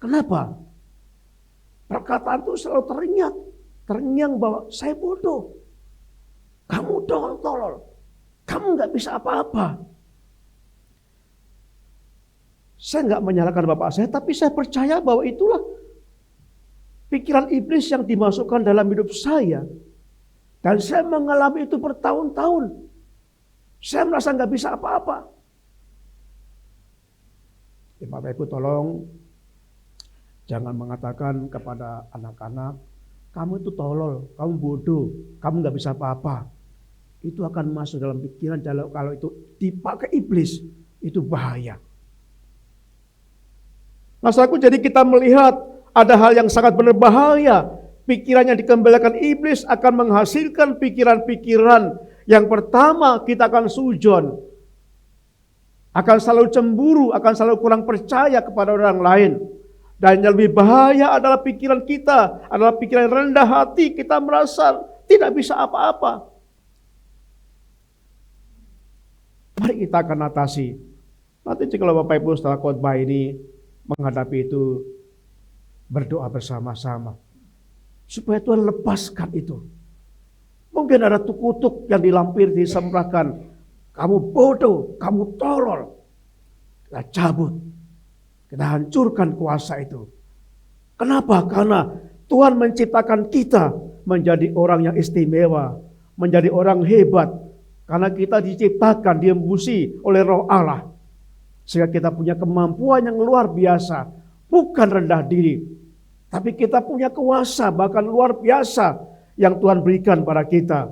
Kenapa? Perkataan itu selalu terngiang bahwa saya bodoh. Kamu tolol. Kamu nggak bisa apa-apa. Saya nggak menyalahkan bapak saya, tapi saya percaya bahwa itulah pikiran iblis yang dimasukkan dalam hidup saya. Dan saya mengalami itu bertahun-tahun. Saya merasa nggak bisa apa-apa. Ya, Bapak Ibu tolong jangan mengatakan kepada anak-anak, kamu itu tolol, kamu bodoh, kamu nggak bisa apa-apa. Itu akan masuk dalam pikiran kalau itu dipakai iblis, itu bahaya. Masalahku jadi kita melihat ada hal yang sangat berbahaya. Pikiran yang dikembalikan iblis akan menghasilkan pikiran-pikiran. Yang pertama kita akan sujon. Akan selalu cemburu, akan selalu kurang percaya kepada orang lain. Dan yang lebih bahaya adalah pikiran kita, adalah pikiran rendah hati, kita merasa tidak bisa apa-apa. Mari kita akan atasi. Nanti kalau Bapak Ibu setelah khotbah ini menghadapi itu, berdoa bersama-sama. Supaya Tuhan lepaskan itu. Mungkin ada kutuk yang dilampir, disemprahkan. Kamu bodoh, kamu tolol. Kita cabut. Kita hancurkan kuasa itu. Kenapa? Karena Tuhan menciptakan kita menjadi orang yang istimewa. Menjadi orang hebat. Karena kita diciptakan, diembusi oleh roh Allah. Sehingga kita punya kemampuan yang luar biasa. Bukan rendah diri. Tapi kita punya kuasa bahkan luar biasa yang Tuhan berikan pada kita.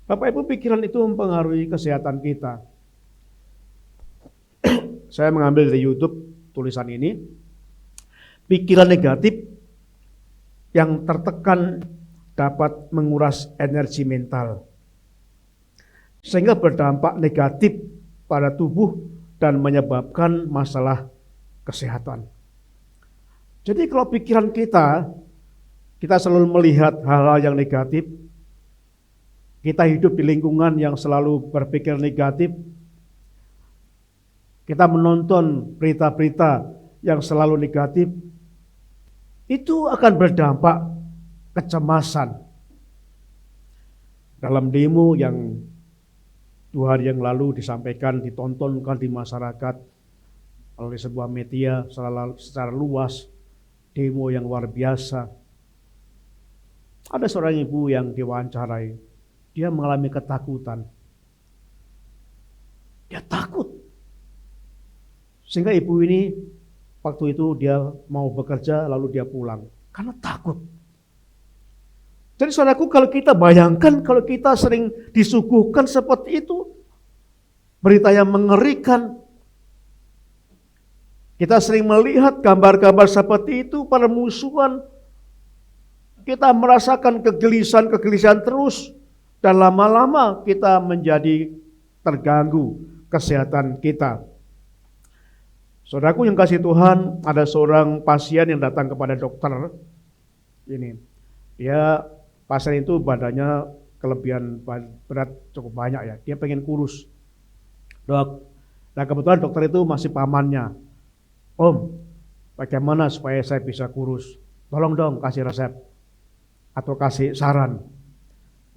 Bapak Ibu, pikiran itu mempengaruhi kesehatan kita. Saya mengambil dari YouTube tulisan ini. Pikiran negatif yang tertekan dapat menguras energi mental. sehingga berdampak negatif pada tubuh dan menyebabkan masalah kesehatan. Jadi kalau pikiran kita selalu melihat hal-hal yang negatif, kita hidup di lingkungan yang selalu berpikir negatif, kita menonton berita-berita yang selalu negatif, itu akan berdampak kecemasan. Dalam demo yang 2 hari yang lalu disampaikan, ditontonkan di masyarakat oleh sebuah media secara luas, demo yang luar biasa. Ada seorang ibu yang diwawancarai, dia mengalami ketakutan. Dia takut. Sehingga ibu ini waktu itu dia mau bekerja lalu dia pulang karena takut. Jadi saudaraku, kalau kita bayangkan, kalau kita sering disuguhkan seperti itu, berita yang mengerikan, kita sering melihat gambar-gambar seperti itu, permusuhan, kita merasakan kegelisahan terus, dan lama-lama kita menjadi terganggu kesehatan kita. Saudaraku yang kasih Tuhan, ada seorang pasien yang datang kepada dokter. Pasien itu badannya kelebihan berat cukup banyak ya. Dia pengen kurus. Dok, nah kebetulan dokter itu masih pamannya. Om, bagaimana supaya saya bisa kurus? Tolong dong kasih resep atau kasih saran.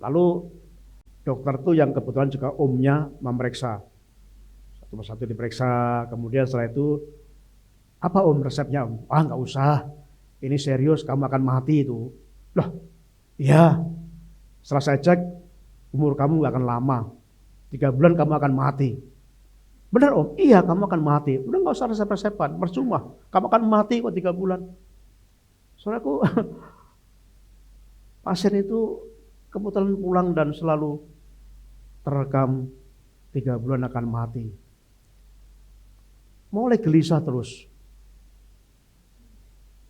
Lalu dokter itu yang kebetulan juga omnya memeriksa. Satu-satu diperiksa, kemudian setelah itu, apa om resepnya om? Nggak usah, ini serius, kamu akan mati itu. Loh, iya, setelah saya cek, umur kamu nggak akan lama, 3 bulan kamu akan mati. Benar om? Iya, kamu akan mati. Udah nggak usah resep-resepan, percuma, kamu akan mati kok 3 bulan. Saudaraku, pasien itu kebetulan pulang dan selalu terekam 3 bulan akan mati. Mulai gelisah terus.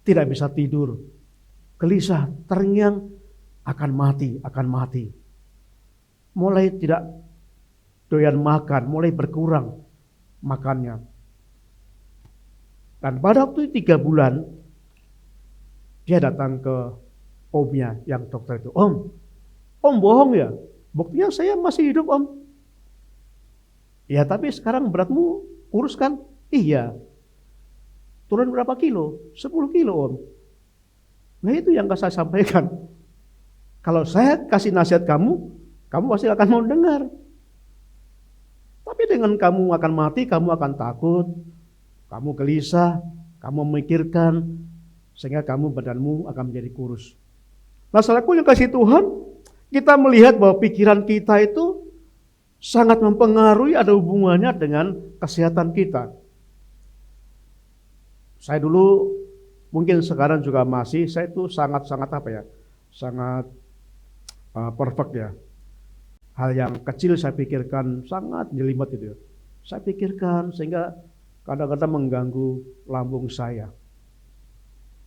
Tidak bisa tidur. Gelisah, terngiang, akan mati. Mulai tidak doyan makan, mulai berkurang makannya. Dan pada waktu 3 bulan, dia datang ke omnya yang dokter itu. Om bohong ya? Buktinya saya masih hidup om. Ya tapi sekarang beratmu kurus kan? Iya. Turun berapa kilo? 10 kilo om. Nah itu yang saya sampaikan. Kalau saya kasih nasihat kamu pasti akan mau dengar. Tapi dengan kamu akan mati, kamu akan takut, kamu gelisah, kamu memikirkan, sehingga badanmu akan menjadi kurus. Nah saudaraku yang kasih Tuhan, kita melihat bahwa pikiran kita itu sangat mempengaruhi, ada hubungannya dengan kesehatan kita. Saya dulu, mungkin sekarang juga masih, saya itu sangat perfect ya. Hal yang kecil saya pikirkan sangat jelimet itu. Saya pikirkan sehingga kadang-kadang mengganggu lambung saya.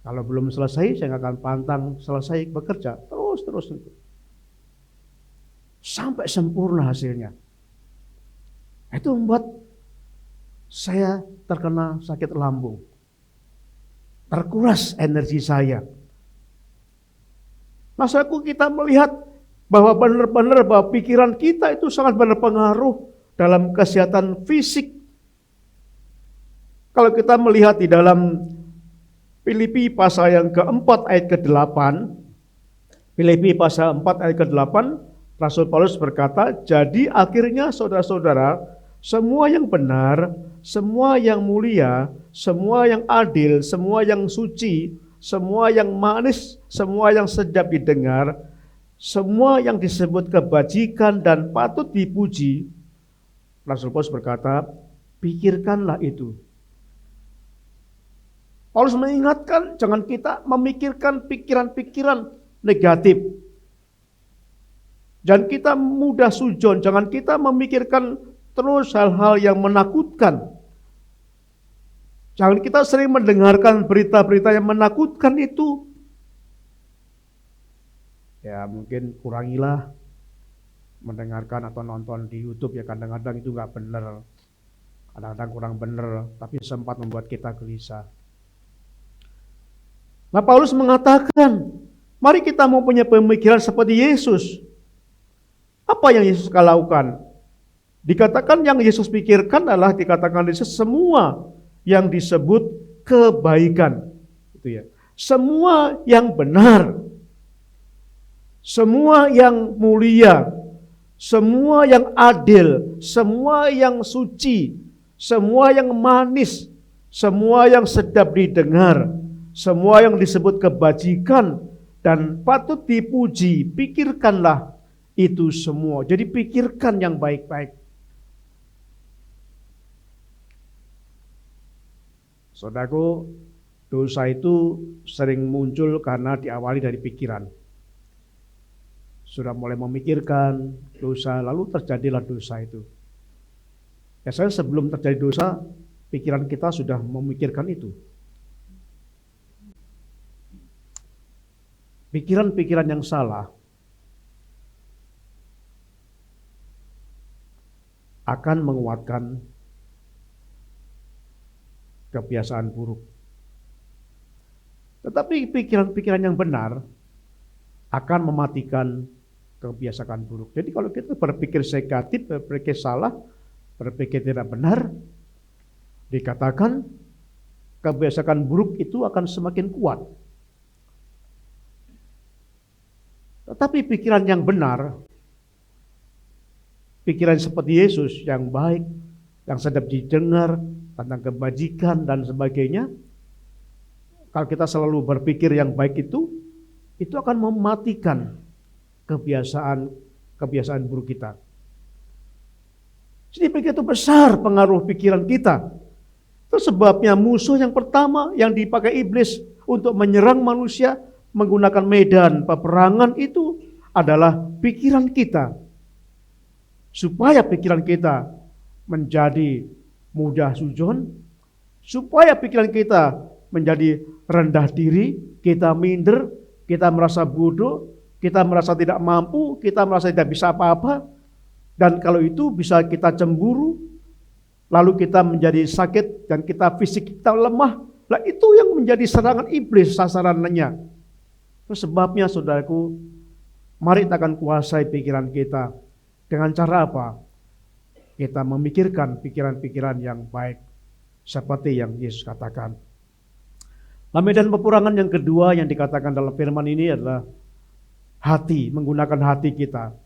Kalau belum selesai, saya nggak akan pantang selesai bekerja. Terus. Sampai sempurna hasilnya. Itu membuat saya terkena sakit lambung. Terkuras energi saya. Masaku kita melihat bahwa benar-benar bahwa pikiran kita itu sangat berpengaruh dalam kesehatan fisik. Kalau kita melihat di dalam Filipi pasal yang keempat ayat ke-8, Filipi pasal 4 ayat ke-8, Rasul Paulus berkata, jadi akhirnya saudara-saudara, semua yang benar, semua yang mulia, semua yang adil, semua yang suci, semua yang manis, semua yang sedap didengar, semua yang disebut kebajikan dan patut dipuji, Rasul Paulus berkata, pikirkanlah itu. Paulus mengingatkan, jangan kita memikirkan pikiran-pikiran negatif. Jangan kita mudah sujon, jangan kita memikirkan terus hal-hal yang menakutkan. Jangan kita sering mendengarkan berita-berita yang menakutkan itu. Ya mungkin kurangilah mendengarkan atau nonton di YouTube ya kadang-kadang itu nggak benar, kadang-kadang kurang benar, tapi sempat membuat kita gelisah. Nah, Paulus mengatakan, mari kita mempunyai pemikiran seperti Yesus. Apa yang Yesus lakukan? Dikatakan yang Yesus pikirkan adalah dikatakan Yesus semua yang disebut kebaikan. Itu ya. Semua yang benar. Semua yang mulia. Semua yang adil. Semua yang suci. Semua yang manis. Semua yang sedap didengar. Semua yang disebut kebajikan dan patut dipuji, pikirkanlah itu semua. Jadi pikirkan yang baik-baik. Saudaraku, dosa itu sering muncul karena diawali dari pikiran. Sudah mulai memikirkan dosa, lalu terjadilah dosa itu. Biasanya sebelum terjadi dosa, pikiran kita sudah memikirkan itu. Pikiran-pikiran yang salah akan menguatkan kebiasaan buruk. Tetapi pikiran-pikiran yang benar akan mematikan kebiasaan buruk. Jadi kalau kita berpikir negatif, berpikir salah, berpikir tidak benar, dikatakan kebiasaan buruk itu akan semakin kuat. Tetapi pikiran yang benar, pikiran seperti Yesus yang baik, yang sedap didengar, tentang kebajikan dan sebagainya, kalau kita selalu berpikir yang baik itu akan mematikan kebiasaan buruk kita. Jadi begitu besar pengaruh pikiran kita. Itu sebabnya musuh yang pertama yang dipakai iblis untuk menyerang manusia menggunakan medan peperangan itu adalah pikiran kita. Supaya pikiran kita menjadi mudah sujon, supaya pikiran kita menjadi rendah diri, kita minder, kita merasa bodoh, kita merasa tidak mampu, kita merasa tidak bisa apa-apa, dan kalau itu bisa kita cemburu, lalu kita menjadi sakit dan kita fisik kita lemah. Nah itu yang menjadi serangan iblis sasarannya. Itu sebabnya saudaraku, mari kita akan kuasai pikiran kita. Dengan cara apa? Kita memikirkan pikiran-pikiran yang baik. Seperti yang Yesus katakan. Nah, medan peperangan yang kedua yang dikatakan dalam firman ini adalah hati, menggunakan hati kita.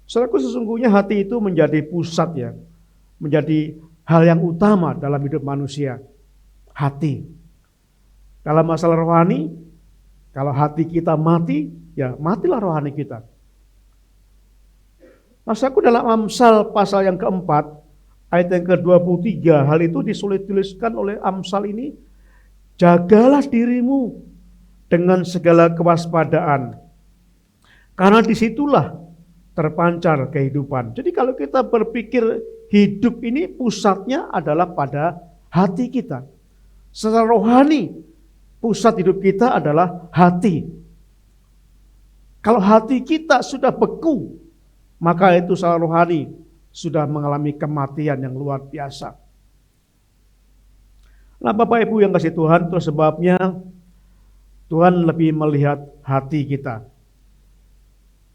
Saudaraku, sesungguhnya hati itu menjadi pusat ya. Menjadi hal yang utama dalam hidup manusia. Hati. Dalam masalah rohani, kalau hati kita mati, ya matilah rohani kita. Maksudku dalam Amsal pasal yang keempat, ayat yang ke-23, hal itu dituliskan oleh Amsal ini, jagalah dirimu dengan segala kewaspadaan, karena disitulah terpancar kehidupan. Jadi kalau kita berpikir hidup ini pusatnya adalah pada hati kita. Secara rohani, pusat hidup kita adalah hati. Kalau hati kita sudah beku, maka itu secara rohani sudah mengalami kematian yang luar biasa. Nah Bapak Ibu yang kasih Tuhan, itu sebabnya Tuhan lebih melihat hati kita,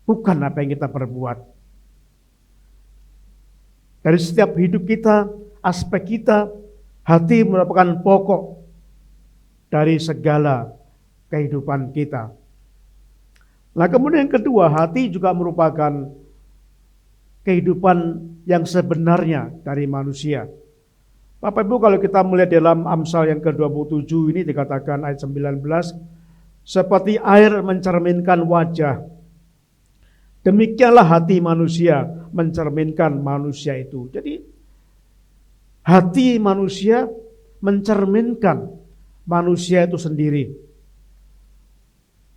bukan apa yang kita perbuat. Dari setiap hidup kita, aspek kita, hati merupakan pokok dari segala kehidupan kita. Nah kemudian yang kedua, hati juga merupakan kehidupan yang sebenarnya dari manusia. Bapak Ibu kalau kita melihat dalam Amsal yang ke-27 ini dikatakan ayat 19, seperti air mencerminkan wajah, demikianlah hati manusia mencerminkan manusia itu. Jadi hati manusia mencerminkan manusia itu sendiri.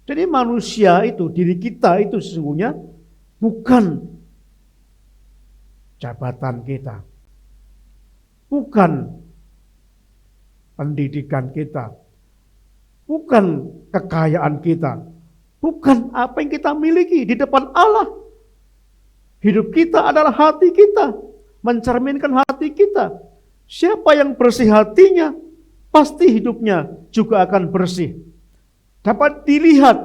Jadi manusia itu, diri kita itu sesungguhnya bukan jabatan kita, bukan pendidikan kita, bukan kekayaan kita, bukan apa yang kita miliki di depan Allah. Hidup kita adalah hati kita, mencerminkan hati kita. Siapa yang bersih hatinya, pasti hidupnya juga akan bersih. Dapat dilihat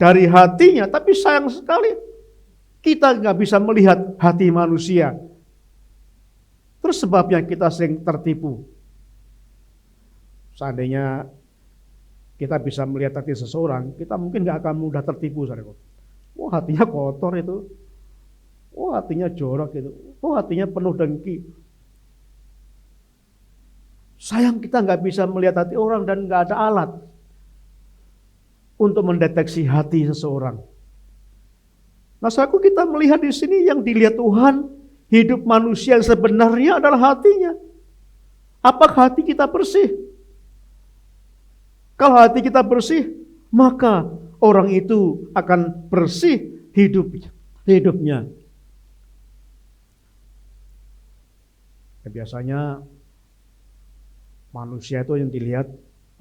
dari hatinya, tapi sayang sekali kita nggak bisa melihat hati manusia. Terus sebabnya kita sering tertipu. Seandainya kita bisa melihat hati seseorang, kita mungkin nggak akan mudah tertipu. Oh, hatinya kotor itu. Oh, hatinya jorok itu. Oh, hatinya penuh dengki. Sayang kita nggak bisa melihat hati orang dan nggak ada alat untuk mendeteksi hati seseorang. Nah, saudaraku, kita melihat di sini yang dilihat Tuhan, hidup manusia yang sebenarnya adalah hatinya. Apakah hati kita bersih? Kalau hati kita bersih, maka orang itu akan bersih hidupnya. Ya, biasanya manusia itu yang dilihat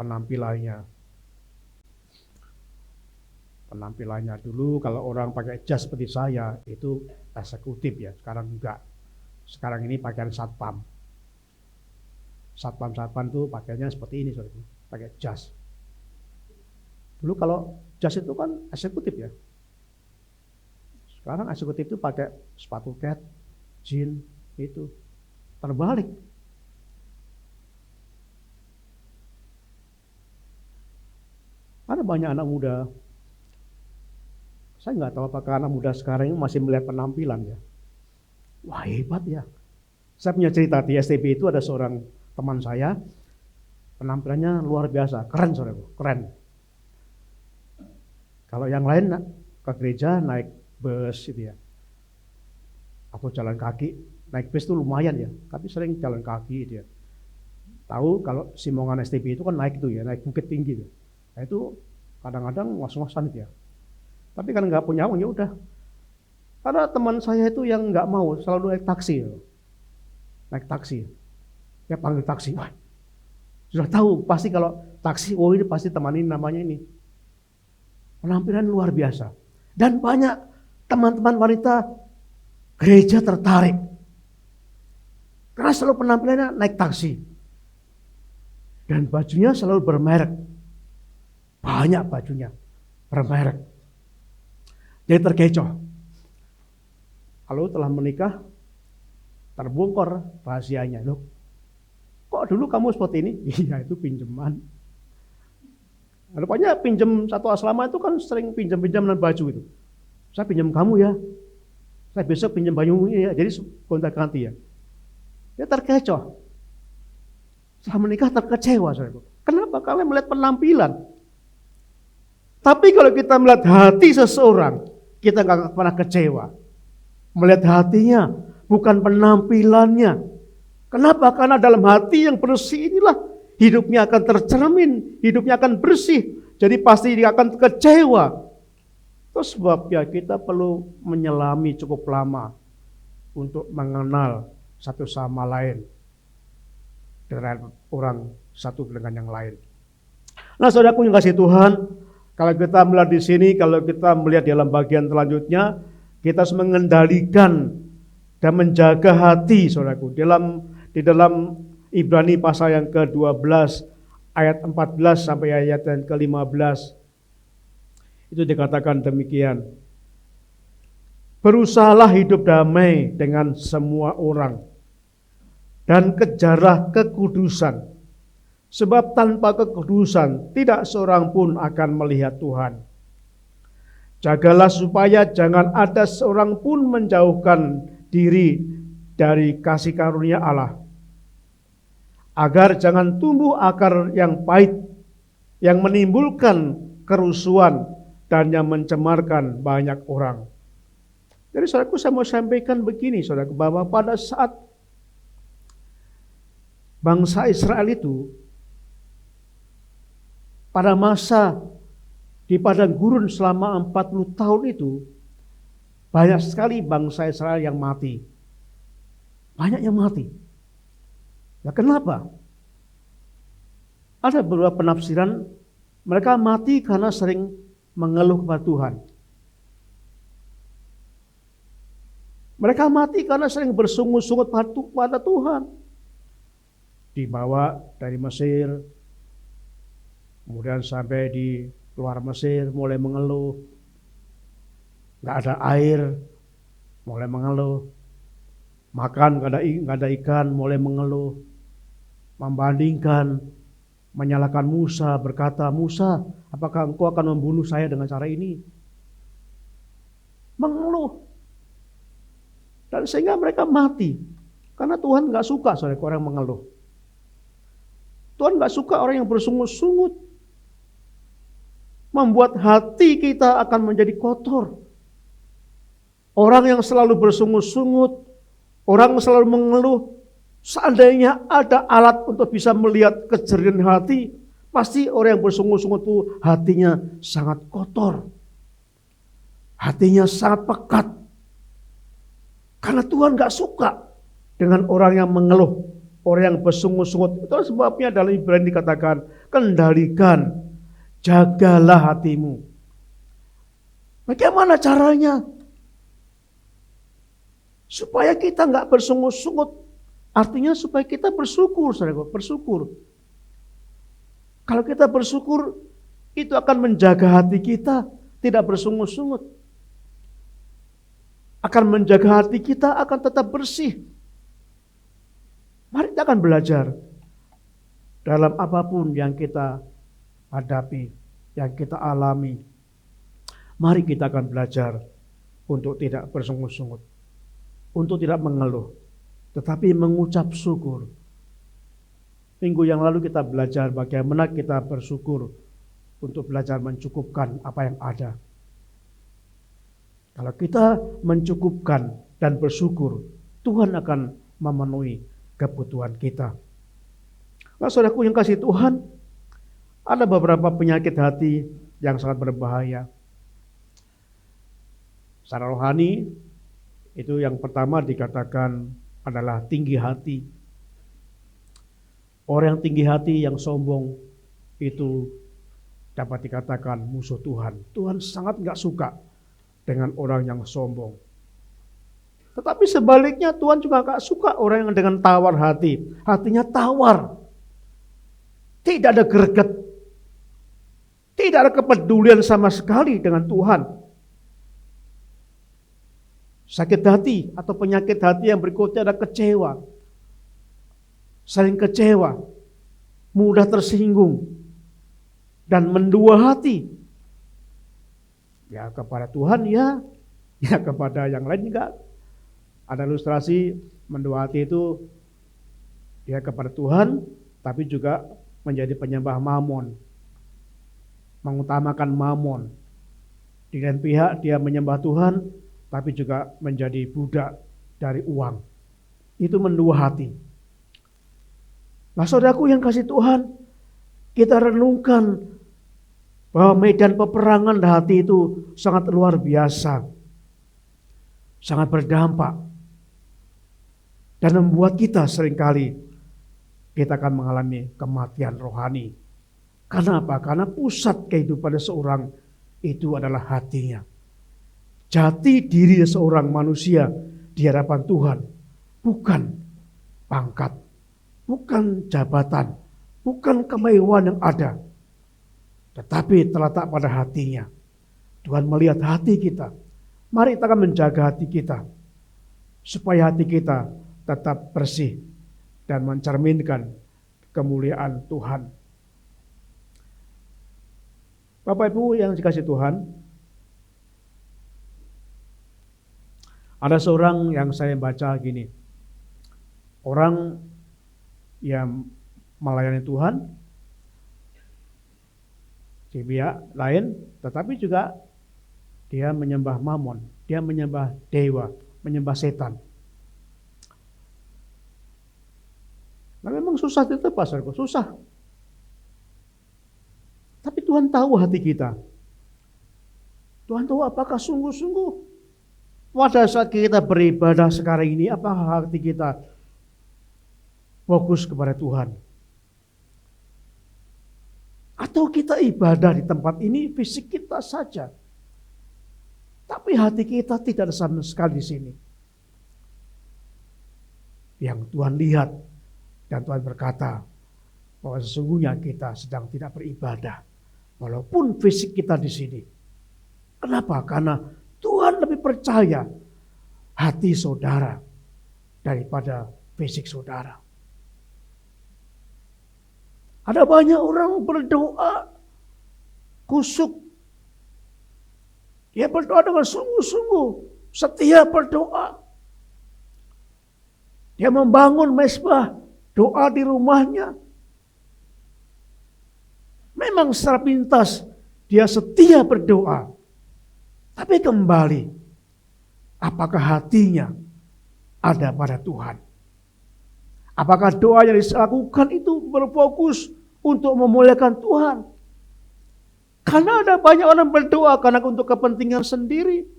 penampilannya. Penampilannya dulu kalau orang pakai jas seperti saya itu eksekutif ya, sekarang enggak. Sekarang ini pakaian satpam. Satpam tuh pakaiannya seperti ini, saudara, pakai jas. Dulu kalau jas itu kan eksekutif ya. Sekarang eksekutif itu pakai sepatu cat, jeans, itu terbalik. Ada banyak anak muda. Saya nggak tahu apakah anak muda sekarang ini masih melihat penampilan ya. Wah, hebat ya. Saya punya cerita di STB itu ada seorang teman saya, penampilannya luar biasa, keren saudara, keren. Kalau yang lain ke gereja naik bus gitu ya, atau jalan kaki. Naik bus itu lumayan ya, tapi sering jalan kaki gitu ya. Tahu kalau Simongan STB itu kan naik itu ya, naik bukit tinggi tuh. Nah itu kadang-kadang ngos-ngosan itu ya. Tapi kan nggak punya uang ya udah. Ada teman saya itu yang nggak mau, selalu naik taksi. Naik taksi. Ya panggil taksi. Wah, sudah tahu pasti kalau taksi, oh ini pasti teman ini namanya ini. Penampilan luar biasa. Dan banyak teman-teman wanita gereja tertarik. Karena selalu penampilannya naik taksi. Dan bajunya selalu bermerek. Banyak bajunya bermerek. Jadi terkecoh. Lalu telah menikah, terbongkar rahasianya. Loh, kok dulu kamu seperti ini? Iya, itu pinjaman. Rupanya pinjam satu asrama itu kan sering pinjam-pinjam dan baju itu. Saya pinjam kamu ya. Saya besok pinjam baju ini ya. Jadi gonta-ganti ya. Dia terkecoh. Setelah menikah terkecewa. Saudara. Kenapa? Kalian melihat penampilan. Tapi kalau kita melihat hati seseorang, kita nggak pernah kecewa. Melihat hatinya, bukan penampilannya. Kenapa? Karena dalam hati yang bersih inilah hidupnya akan tercermin, hidupnya akan bersih. Jadi pasti dia akan kecewa. Terus sebabnya kita perlu menyelami cukup lama untuk mengenal satu sama lain dengan orang satu dengan yang lain. Nah, saudaraku yang kasih Tuhan, kalau kita melihat di sini, kalau kita melihat dalam bagian selanjutnya, kita harus mengendalikan dan menjaga hati, saudaraku. Di dalam Ibrani pasal yang ke-12 ayat 14 sampai ayat yang ke-15 itu dikatakan demikian. Berusahalah hidup damai dengan semua orang dan kejarlah kekudusan, sebab tanpa kekudusan tidak seorang pun akan melihat Tuhan. Jagalah supaya jangan ada seorang pun menjauhkan diri dari kasih karunia Allah, agar jangan tumbuh akar yang pahit, yang menimbulkan kerusuhan dan yang mencemarkan banyak orang. Jadi saudaraku, saya mau sampaikan begini saudaraku, bahwa pada saat bangsa Israel itu pada masa di padang gurun selama 40 tahun itu, banyak sekali bangsa Israel yang mati. Banyak yang mati. Nah, kenapa? Ada beberapa penafsiran, mereka mati karena sering mengeluh kepada Tuhan. Mereka mati karena sering bersungut-sungut pada Tuhan. Dibawa dari Mesir, kemudian sampai di luar Mesir mulai mengeluh. Nggak ada air, mulai mengeluh. Makan nggak ada ikan, mulai mengeluh. Membandingkan, menyalahkan Musa, berkata, Musa, apakah engkau akan membunuh saya dengan cara ini? Mengeluh. Dan sehingga mereka mati. Karena Tuhan gak suka orang mengeluh. Tuhan gak suka orang yang bersungut-sungut. Membuat hati kita akan menjadi kotor. Orang yang selalu bersungut-sungut, orang yang selalu mengeluh, seandainya ada alat untuk bisa melihat kejerihan hati, pasti orang yang bersungut-sungut itu hatinya sangat kotor. Hatinya sangat pekat. Karena Tuhan gak suka dengan orang yang mengeluh, orang yang bersungut-sungut. Itu sebabnya dalam Ibrani dikatakan, kendalikan, jagalah hatimu. Bagaimana caranya? Supaya kita gak bersungut-sungut. Artinya supaya kita bersyukur, saudara, bersyukur. Kalau kita bersyukur, itu akan menjaga hati kita tidak bersungut-sungut. Akan menjaga hati kita akan tetap bersih. Mari kita akan belajar dalam apapun yang kita hadapi, yang kita alami. Mari kita akan belajar untuk tidak bersungut-sungut, untuk tidak mengeluh, tetapi mengucap syukur. Minggu yang lalu kita belajar bagaimana kita bersyukur untuk belajar mencukupkan apa yang ada. Kalau kita mencukupkan dan bersyukur, Tuhan akan memenuhi kebutuhan kita. Nah, saudaraku yang kasih Tuhan, ada beberapa penyakit hati yang sangat berbahaya. Secara rohani, itu yang pertama dikatakan adalah tinggi hati. Orang yang tinggi hati, yang sombong, itu dapat dikatakan musuh Tuhan. Tuhan sangat gak suka dengan orang yang sombong. Tetapi sebaliknya Tuhan juga gak suka orang yang dengan tawar hati. Hatinya tawar. Tidak ada greget. Tidak ada kepedulian sama sekali dengan Tuhan. Sakit hati atau penyakit hati yang berikutnya ada kecewa. Sering kecewa. Mudah tersinggung. Dan mendua hati. Ya kepada Tuhan ya kepada yang lain enggak. Ada ilustrasi mendua hati itu dia kepada Tuhan tapi juga menjadi penyembah mamon. Mengutamakan mamon. Di lain pihak dia menyembah Tuhan tapi juga menjadi budak dari uang. Itu mendua hati. Nah, saudaraku yang kasih Tuhan, kita renungkan bahwa medan peperangan hati itu sangat luar biasa. Sangat berdampak. Dan membuat kita seringkali kita akan mengalami kematian rohani. Karena apa? Karena pusat kehidupan seorang itu adalah hatinya. Jati diri seorang manusia di hadapan Tuhan bukan pangkat, bukan jabatan, bukan kemewahan yang ada, tetapi terletak pada hatinya. Tuhan melihat hati kita. Mari kita akan menjaga hati kita. Supaya hati kita tetap bersih dan mencerminkan kemuliaan Tuhan. Bapak Ibu yang dikasihi Tuhan, ada seorang yang saya baca gini. Orang yang melayani Tuhan di pihak lain, tetapi juga dia menyembah mamon, dia menyembah dewa, menyembah setan. Nah, memang susah ditebas, susah. Tapi Tuhan tahu hati kita. Tuhan tahu apakah sungguh-sungguh pada saat kita beribadah sekarang ini, apakah hati kita fokus kepada Tuhan. Atau kita ibadah di tempat ini fisik kita saja. Tapi hati kita tidak ada sama sekali di sini. yang Tuhan lihat dan Tuhan berkata bahwa sesungguhnya kita sedang tidak beribadah walaupun fisik kita di sini. Kenapa? Karena Tuhan lebih percaya hati saudara daripada fisik saudara. Ada banyak orang berdoa kusuk. Dia berdoa dengan sungguh-sungguh, setia berdoa. Dia membangun mezbah doa di rumahnya. Memang secara pintas dia setia berdoa. Tapi kembali, apakah hatinya ada pada Tuhan? Apakah doa yang dilakukan itu berfokus untuk memuliakan Tuhan? Karena ada banyak orang berdoa karena untuk kepentingan sendiri.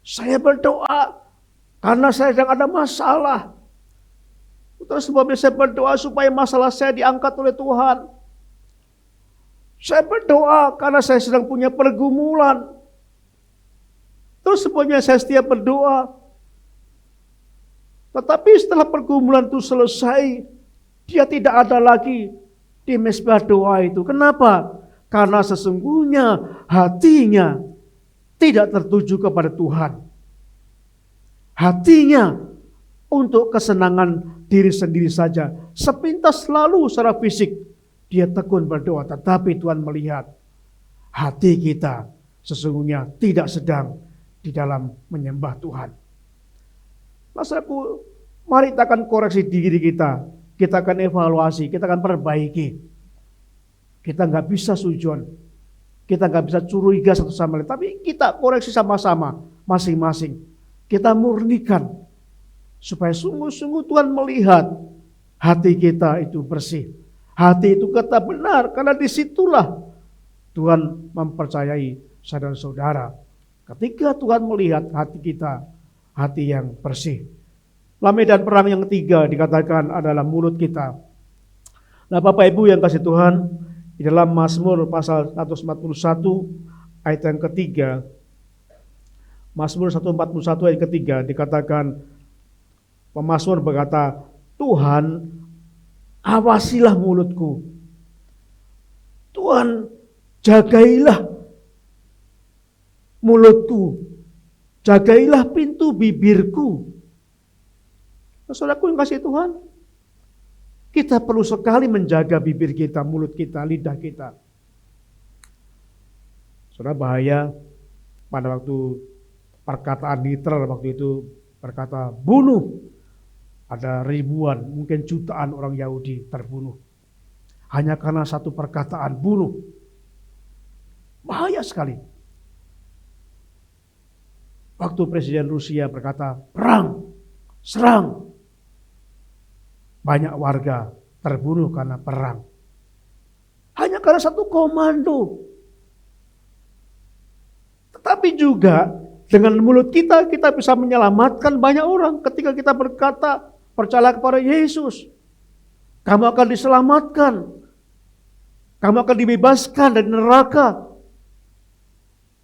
Saya berdoa karena saya sedang ada masalah. Terus sebabnya saya berdoa supaya masalah saya diangkat oleh Tuhan. Saya berdoa karena saya sedang punya pergumulan. Terus sebabnya saya setiap berdoa. Tetapi setelah pergumulan itu selesai, dia tidak ada lagi di mezbah doa itu. Kenapa? Karena sesungguhnya hatinya tidak tertuju kepada Tuhan. Hatinya untuk kesenangan diri sendiri saja. Sepintas lalu secara fisik dia tekun berdoa. Tetapi Tuhan melihat hati kita sesungguhnya tidak sedang di dalam menyembah Tuhan. Masaku, mari kita akan koreksi diri kita. Kita akan evaluasi, kita akan perbaiki. Kita nggak bisa sujon. Kita nggak bisa curiga satu sama lain. Tapi kita koreksi sama-sama, masing-masing. Kita murnikan. Supaya sungguh-sungguh Tuhan melihat hati kita itu bersih. Hati itu kata benar. Karena disitulah Tuhan mempercayai saudara-saudara. Ketika Tuhan melihat hati kita, hati yang bersih. Medan perang yang ketiga dikatakan adalah mulut kita. Nah Bapak Ibu yang kasih Tuhan, di dalam Mazmur pasal 141 ayat yang ketiga, Mazmur 141 ayat ketiga dikatakan, pemazmur berkata, Tuhan awasilah mulutku. Tuhan jagailah mulutku. Jagailah pintu bibirku. Saudaraku yang kasih Tuhan, kita perlu sekali menjaga bibir kita, mulut kita, lidah kita. Saudara, bahaya pada waktu perkataan Hitler waktu itu berkata bunuh. Ada ribuan, mungkin jutaan orang Yahudi terbunuh. Hanya karena satu perkataan bunuh. Bahaya sekali. Waktu Presiden Rusia berkata perang, serang. Banyak warga terbunuh karena perang. Hanya karena satu komando. Tetapi juga dengan mulut kita bisa menyelamatkan banyak orang. Ketika kita berkata, percaya kepada Yesus. Kamu akan diselamatkan. Kamu akan dibebaskan dari neraka.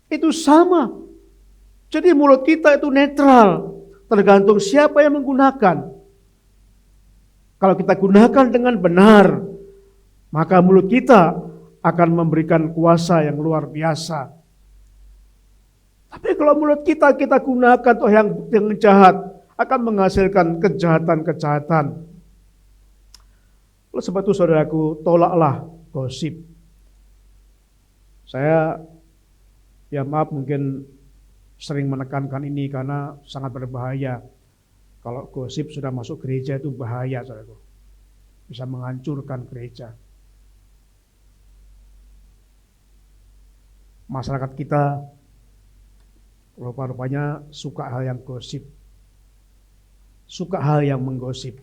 Itu sama. Jadi mulut kita itu netral. Tergantung siapa yang menggunakan. Kalau kita gunakan dengan benar, maka mulut kita akan memberikan kuasa yang luar biasa. Tapi kalau mulut kita gunakan untuk yang jahat, akan menghasilkan kejahatan-kejahatan. Oleh sebab itu saudaraku, tolaklah gosip. Saya, ya maaf mungkin sering menekankan ini karena sangat berbahaya. Kalau gosip sudah masuk gereja itu bahaya, saudaraku. Bisa menghancurkan gereja. Masyarakat kita rupa-rupanya suka hal yang gosip. Suka hal yang menggosip.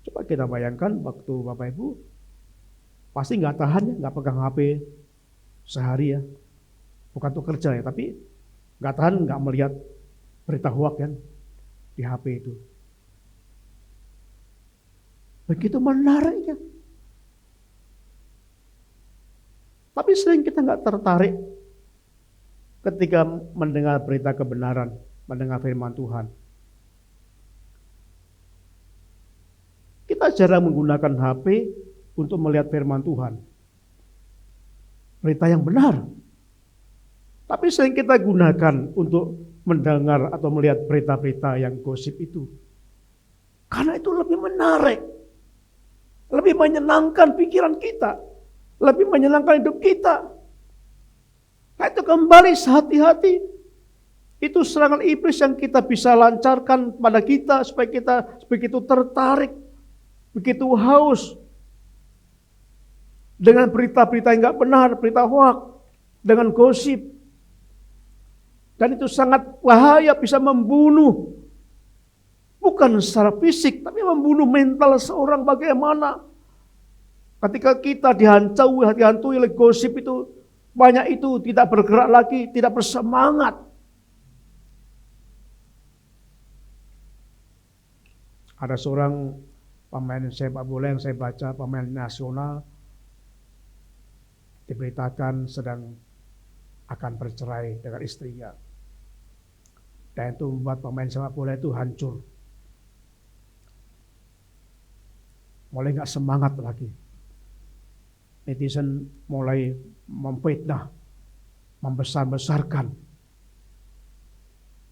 Coba kita bayangkan waktu Bapak Ibu pasti nggak tahan ya, nggak pegang HP sehari ya. Bukan untuk kerja ya, tapi nggak tahan nggak melihat berita hoax kan di HP itu. Begitu menariknya. Tapi sering kita nggak tertarik ketika mendengar berita kebenaran, mendengar firman Tuhan. Kita jarang menggunakan HP untuk melihat firman Tuhan. Berita yang benar. Tapi sering kita gunakan untuk mendengar atau melihat berita-berita yang gosip itu. Karena itu lebih menarik. Lebih menyenangkan pikiran kita. Lebih menyenangkan hidup kita. Nah itu kembali sehati-hati. Itu serangan iblis yang kita bisa lancarkan pada kita supaya kita begitu tertarik, begitu haus dengan berita-berita yang gak benar, berita hoak, dengan gosip. Dan itu sangat bahaya, bisa membunuh. Bukan secara fisik, tapi membunuh mental seorang. Bagaimana ketika kita dihantui oleh gosip itu, banyak itu tidak bergerak lagi, tidak bersemangat. Ada seorang pemain sepak bola yang saya baca, pemain nasional, diberitakan sedang akan bercerai dengan istrinya. Dan itu membuat pemain sepak bola itu hancur. Mulai gak semangat lagi. Netizen mulai memfitnah, membesar-besarkan.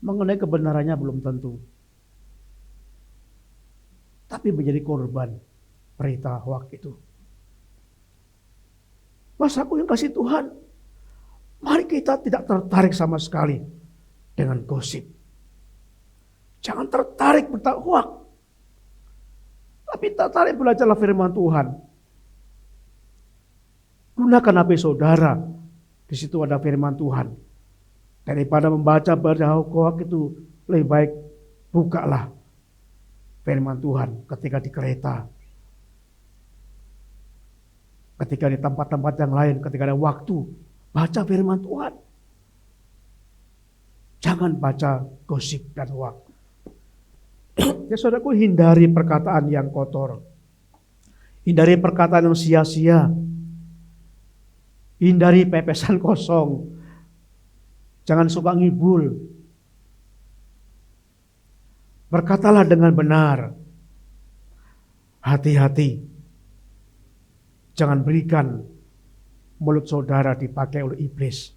Mengenai kebenarannya belum tentu. Tapi menjadi korban berita hoak itu. Mas, aku yang kasih Tuhan. Mari kita tidak tertarik sama sekali dengan gosip. Jangan tertarik berita hoak. Tapi tertarik belajarlah firman Tuhan. Gunakan HP saudara. Di situ ada firman Tuhan. Daripada membaca berita hoak itu, lebih baik bukalah firman Tuhan ketika di kereta. Ketika di tempat-tempat yang lain, ketika ada waktu, baca firman Tuhan. Jangan baca gosip dan hoak. Ya saudaraku, hindari perkataan yang kotor. Hindari perkataan yang sia-sia. Hindari pepesan kosong. Jangan suka ngibul. Berkatalah dengan benar. Hati-hati. Jangan berikan mulut saudara dipakai oleh iblis.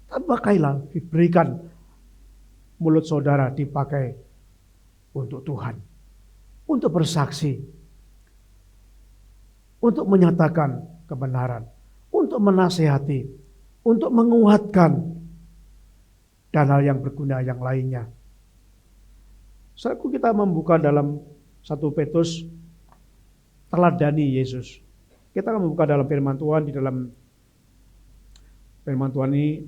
Tapi pakailah, diberikan mulut saudara dipakai untuk Tuhan. Untuk bersaksi. Untuk menyatakan kebenaran. Untuk menasihati. Untuk menguatkan. Dan hal yang berguna yang lainnya. Saat kita membuka dalam 1 Petrus, teladani Yesus. Kita akan membuka dalam firman Tuhan, di dalam firman Tuhan ini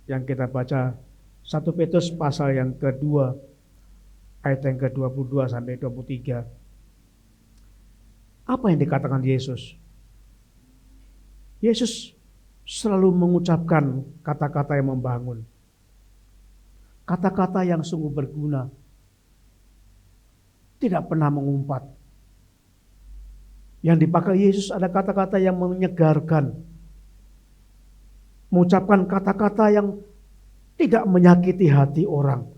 yang kita baca 1 Petrus pasal yang kedua, ayat yang ke-22 sampai 23. Apa yang dikatakan Yesus? Yesus selalu mengucapkan kata-kata yang membangun. Kata-kata yang sungguh berguna. Tidak pernah mengumpat. Yang dipakai Yesus ada kata-kata yang menyegarkan. Mengucapkan kata-kata yang tidak menyakiti hati orang,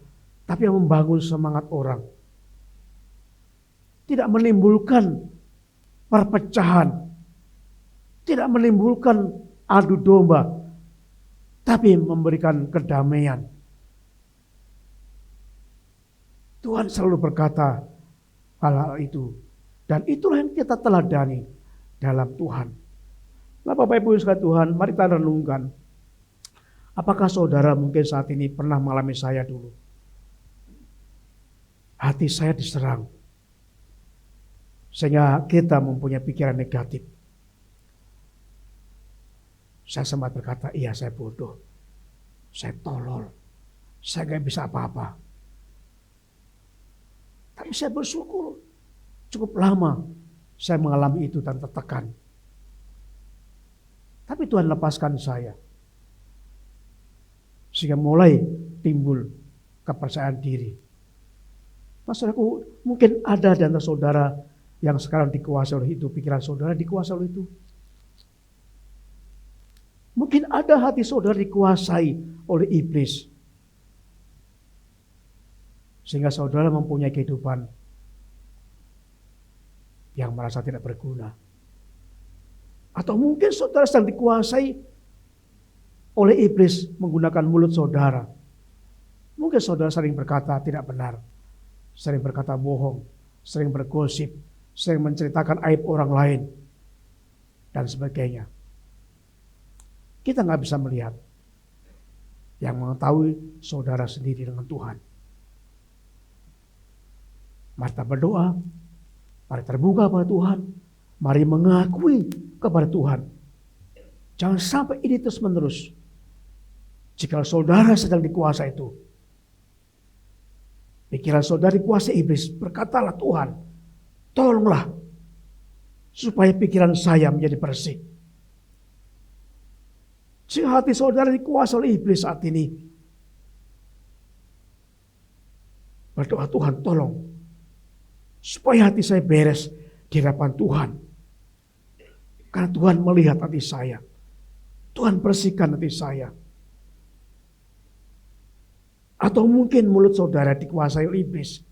tapi yang membangun semangat orang. Tidak menimbulkan perpecahan. Tidak menimbulkan adu domba, tapi memberikan kedamaian. Tuhan selalu berkata hal-hal itu. Dan itulah yang kita teladani dalam Tuhan. Nah, Bapak Ibu sekalian Tuhan, mari kita renungkan. Apakah saudara mungkin saat ini pernah mengalami saya dulu? Hati saya diserang. Sehingga kita mempunyai pikiran negatif. Saya sempat berkata, iya saya bodoh. Saya tolol. Saya gak bisa apa-apa. Tapi saya bersyukur. Cukup lama saya mengalami itu dan tertekan. Tapi Tuhan lepaskan saya. Sehingga mulai timbul kepercayaan diri. Maksudku, mungkin ada di antara saudara yang sekarang dikuasai oleh itu. Pikiran saudara dikuasai oleh itu. Mungkin ada hati saudara dikuasai oleh iblis. Sehingga saudara mempunyai kehidupan yang merasa tidak berguna. Atau mungkin saudara sedang dikuasai oleh iblis menggunakan mulut saudara. Mungkin saudara sering berkata tidak benar, sering berkata bohong, sering bergosip, sering menceritakan aib orang lain, dan sebagainya. Kita nggak bisa melihat. Yang mengetahui saudara sendiri dengan Tuhan. Mari kita berdoa, mari terbuka pada Tuhan, mari mengakui kepada Tuhan. Jangan sampai ini terus menerus. Jika saudara sedang dikuasai itu, pikiran saudara dikuasai iblis, berkatalah Tuhan, tolonglah supaya pikiran saya menjadi bersih. Jika hati saudara dikuasai oleh iblis saat ini, berdoa, Tuhan tolong supaya hati saya beres di hadapan Tuhan. Karena Tuhan melihat hati saya. Tuhan bersihkan hati saya. Atau mungkin mulut saudara dikuasai oleh iblis.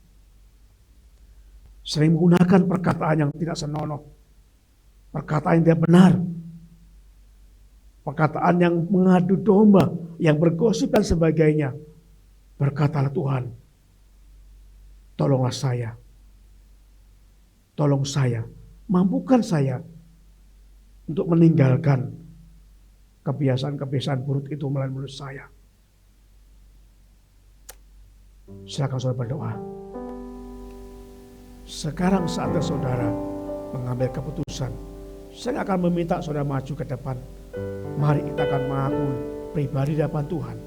Sering menggunakan perkataan yang tidak senonoh. Perkataan yang tidak benar. Perkataan yang mengadu domba, yang bergosip dan sebagainya. Berkatalah Tuhan, tolonglah saya. Tolong saya, mampukan saya untuk meninggalkan kebiasaan-kebiasaan buruk itu melalui mulut saya. Silakan saudara berdoa. Sekarang saatnya saudara mengambil keputusan. Saya akan meminta saudara maju ke depan. Mari kita akan mengakui pribadi di hadapan Tuhan.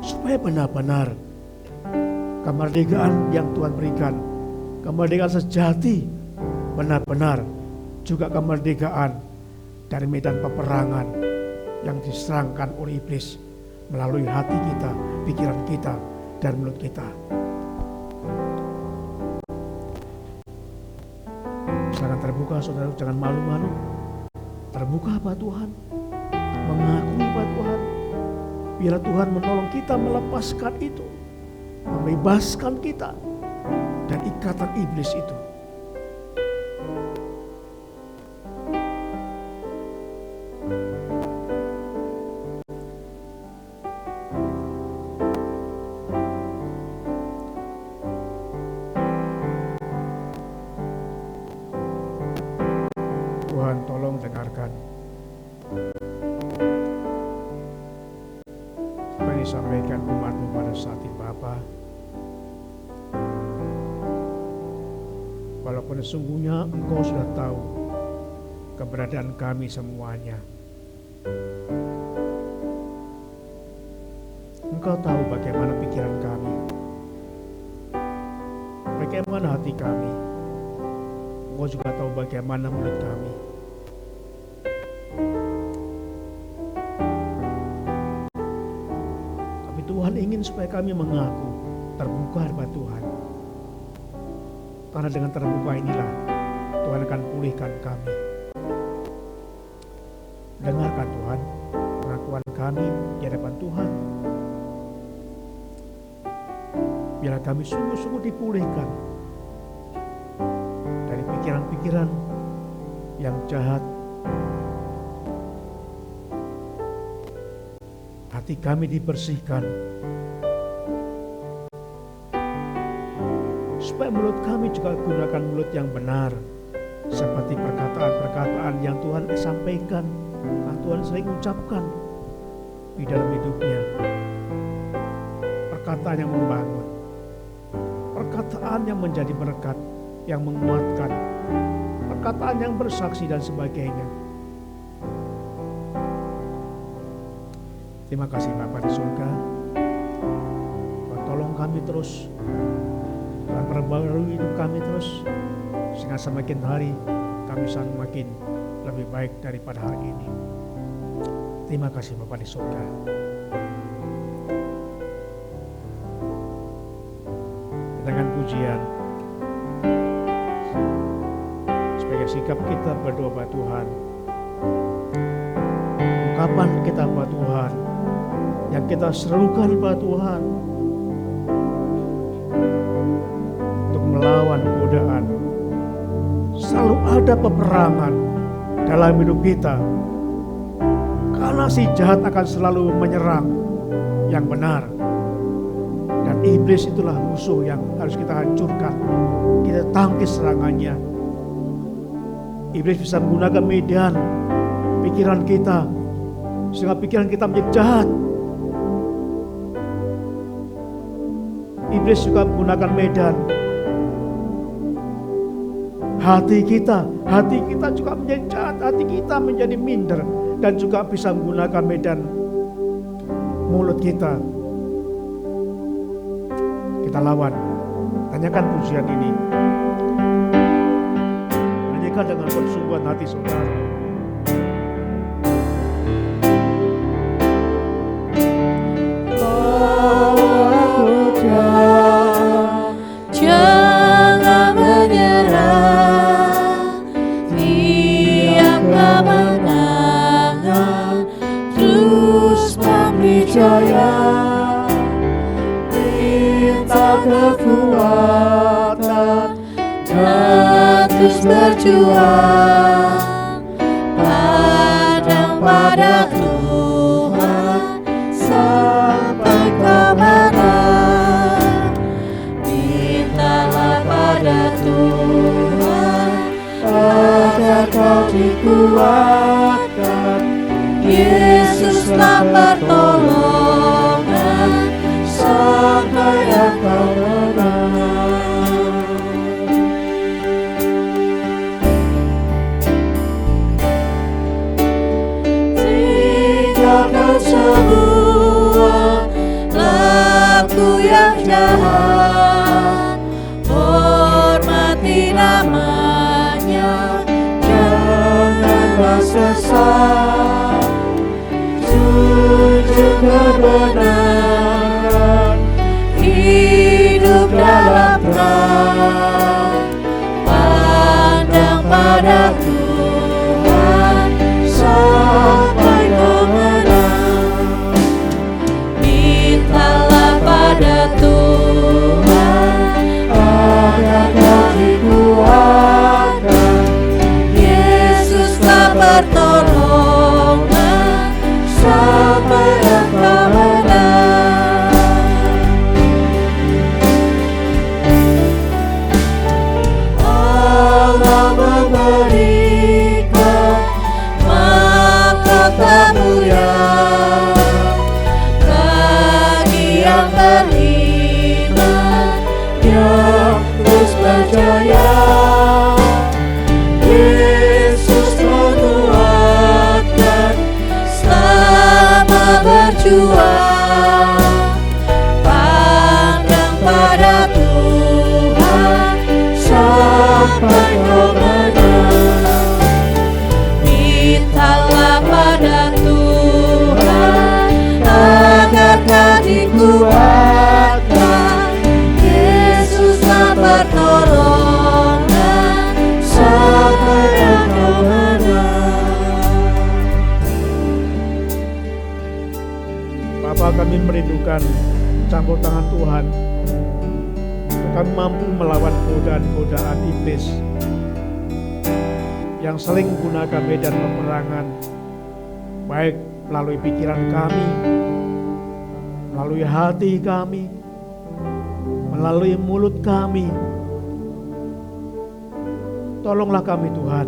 Supaya benar-benar kemerdekaan yang Tuhan berikan, kemerdekaan sejati, benar-benar juga kemerdekaan dari medan peperangan yang diserangkan oleh iblis melalui hati kita, pikiran kita, dan mulut kita. Silakan terbuka saudara, jangan malu-malu. Terbuka apa Tuhan, mengakui apa Tuhan. Biar Tuhan menolong kita melepaskan itu, membebaskan kita dan ikatan iblis itu. Tuhan tolong dengarkan apa yang disampaikan umat-Mu pada saat ini Bapa. Walaupun sesungguhnya Engkau sudah tahu keberadaan kami semuanya. Engkau tahu bagaimana pikiran kami, bagaimana hati kami. Engkau juga tahu bagaimana mulut kami. Tapi Tuhan ingin supaya kami mengaku, terbuka hadapan Tuhan. Karena dengan terbuka inilah Tuhan akan pulihkan kami. Dengarkan Tuhan pengakuan kami di hadapan Tuhan. Biarlah kami sungguh-sungguh dipulihkan dari pikiran-pikiran yang jahat. Hati kami dibersihkan. Supaya mulut kami juga gunakan mulut yang benar. Seperti perkataan-perkataan yang Tuhan sampaikan, yang Tuhan sering ucapkan di dalam hidupnya. Perkataan yang membangun. Perkataan yang menjadi berkat, yang menguatkan. Perkataan yang bersaksi dan sebagainya. Terima kasih Bapa di surga. Tuhan tolong kami terus. Tuhan perbarui hidup kami terus. Sehingga semakin hari kami semakin lebih baik daripada hari ini. Terima kasih Bapa di surga. Dengan pujian sebagai sikap kita berdoa pada Tuhan, perlengkapan kita buat Tuhan, yang kita serukan buat Tuhan untuk melawan godaan. Selalu ada peperangan dalam hidup kita, karena si jahat akan selalu menyerang yang benar. Dan iblis itulah musuh yang harus kita hancurkan, kita tangkis serangannya. Iblis bisa menggunakan medan pikiran kita, sehingga pikiran kita menjadi jahat. Iblis juga menggunakan medan hati kita juga menjadi jahat, hati kita menjadi minder, dan juga bisa menggunakan medan mulut kita. Kita lawan. Tanyakan pujian ini, nyanyikan dengan persungguhan hati saudara. Jangan menyerah, tiap kemenangan terus memberi jaya. Minta kekuatan dan terus berjuang, pandang pada Tuhan sampai kemenangan. Mintalah pada Tuhan agar kau dikuatkan. Yesuslah pertolongan sampai engkau menang. Tinggalkan semua laku yang jahat, hormati namanya, janganlah sesat. Tunjuk kebenaran, hidup dalam terang, pandang pada Tuhan sampai kemenangan. Mintalah pada Tuhan agar kau dikuatkan. Yesuslah pertolongan sampai engkau menang. Allah memberikan mahkota mulia bagi yang beriman, yang terus percaya. Yesus menguatkan selama berjuang, pandang pada Tuhan sampai kemenangan. Mintalah pada Tuhan agar kau dikuatkan. Yesuslah pertolongan sampai engkau menang. Bapa, kami merindukan campur tangan Tuhan untuk kami mampu melawan godaan-godaan iblis yang sering menggunakan medan peperangan, baik melalui pikiran kami, melalui hati kami, melalui mulut kami. Tolonglah kami Tuhan,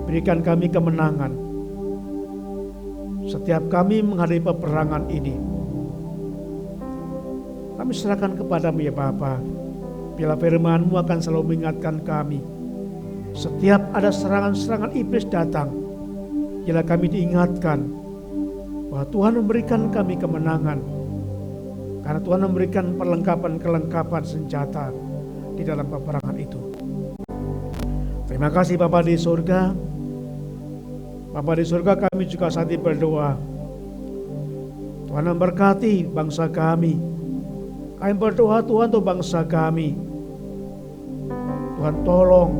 berikan kami kemenangan setiap kami menghadapi peperangan ini. Kami serahkan kepadamu ya Bapa. Bila firman-Mu akan selalu mengingatkan kami, setiap ada serangan-serangan iblis datang, bila kami diingatkan bahwa Tuhan memberikan kami kemenangan, karena Tuhan memberikan perlengkapan-kelengkapan senjata di dalam peperangan itu. Terima kasih Bapa di surga. Bapa di surga, kami juga saat ini berdoa, Tuhan memberkati bangsa kami. Kami berdoa Tuhan untuk bangsa kami. Tuhan tolong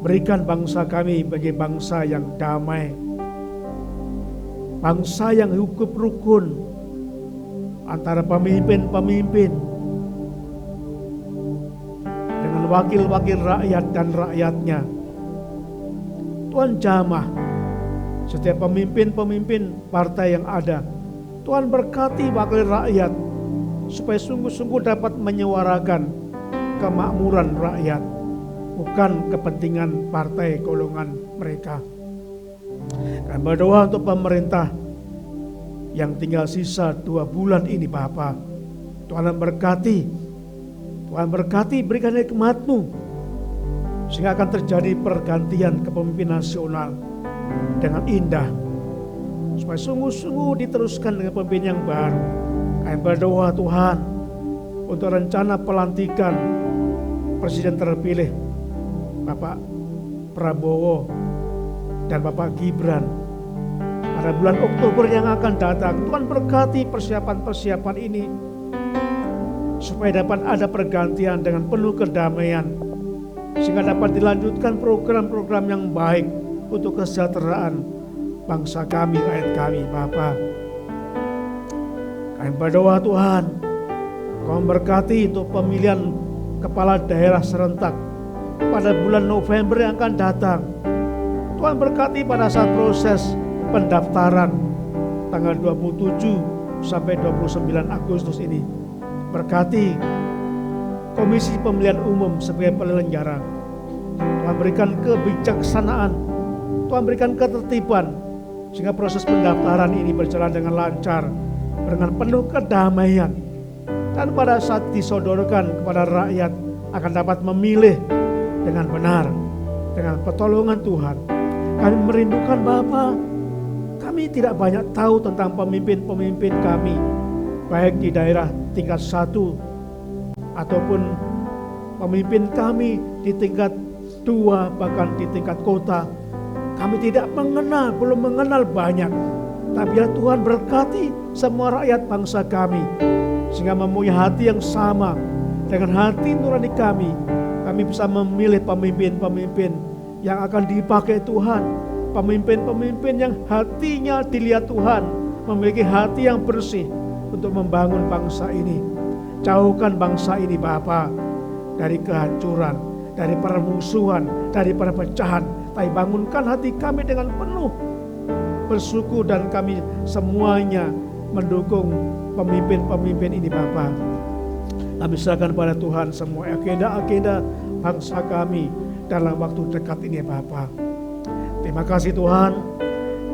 berikan bangsa kami bagi bangsa yang damai, bangsa yang hidup rukun antara pemimpin-pemimpin dengan wakil-wakil rakyat dan rakyatnya. Tuhan jamah setiap pemimpin-pemimpin partai yang ada. Tuhan berkati wakil rakyat supaya sungguh-sungguh dapat menyuarakan kemakmuran rakyat, bukan kepentingan partai golongan mereka. Kami berdoa untuk pemerintah yang tinggal sisa 2 bulan ini Bapa. Tuhan berkati, Tuhan berkati, berikan hikmat-Mu sehingga akan terjadi pergantian kepemimpinan nasional dengan indah, supaya sungguh-sungguh diteruskan dengan pemimpin yang baru. Kami berdoa Tuhan untuk rencana pelantikan Presiden terpilih Bapak Prabowo dan Bapak Gibran pada bulan Oktober yang akan datang. Tuhan berkati persiapan-persiapan ini supaya dapat ada pergantian dengan penuh kedamaian, sehingga dapat dilanjutkan program-program yang baik untuk kesejahteraan bangsa kami, rakyat kami Bapa. Kami berdoa Tuhan, Kau memberkati untuk pemilihan kepala daerah serentak pada bulan November yang akan datang. Tuhan berkati pada saat proses pendaftaran tanggal 27 sampai 29 Agustus ini. Berkati Komisi Pemilihan Umum sebagai penyelenggara. Tuhan berikan kebijaksanaan, Tuhan berikan ketertiban, sehingga proses pendaftaran ini berjalan dengan lancar, dengan penuh kedamaian. Dan pada saat disodorkan kepada rakyat akan dapat memilih dengan benar, dengan pertolongan Tuhan. Kami merindukan Bapa. Kami tidak banyak tahu tentang pemimpin-pemimpin kami, baik di daerah tingkat 1 ataupun pemimpin kami di tingkat 2, bahkan di tingkat kota. Kami tidak mengenal, belum mengenal banyak. Tapi ya Tuhan berkati semua rakyat bangsa kami, sehingga mempunyai hati yang sama dengan hati nurani kami. Kami bisa memilih pemimpin-pemimpin yang akan dipakai Tuhan, pemimpin-pemimpin yang hatinya dilihat Tuhan, memiliki hati yang bersih untuk membangun bangsa ini. Jauhkan bangsa ini Bapa dari kehancuran, dari permusuhan, dari perpecahan. Tapi bangunkan hati kami dengan penuh bersyukur, dan kami semuanya mendukung pemimpin-pemimpin ini Bapa. Kami serahkan pada Tuhan semua agenda-agenda bangsa kami dalam waktu dekat ini Bapa. Terima kasih Tuhan.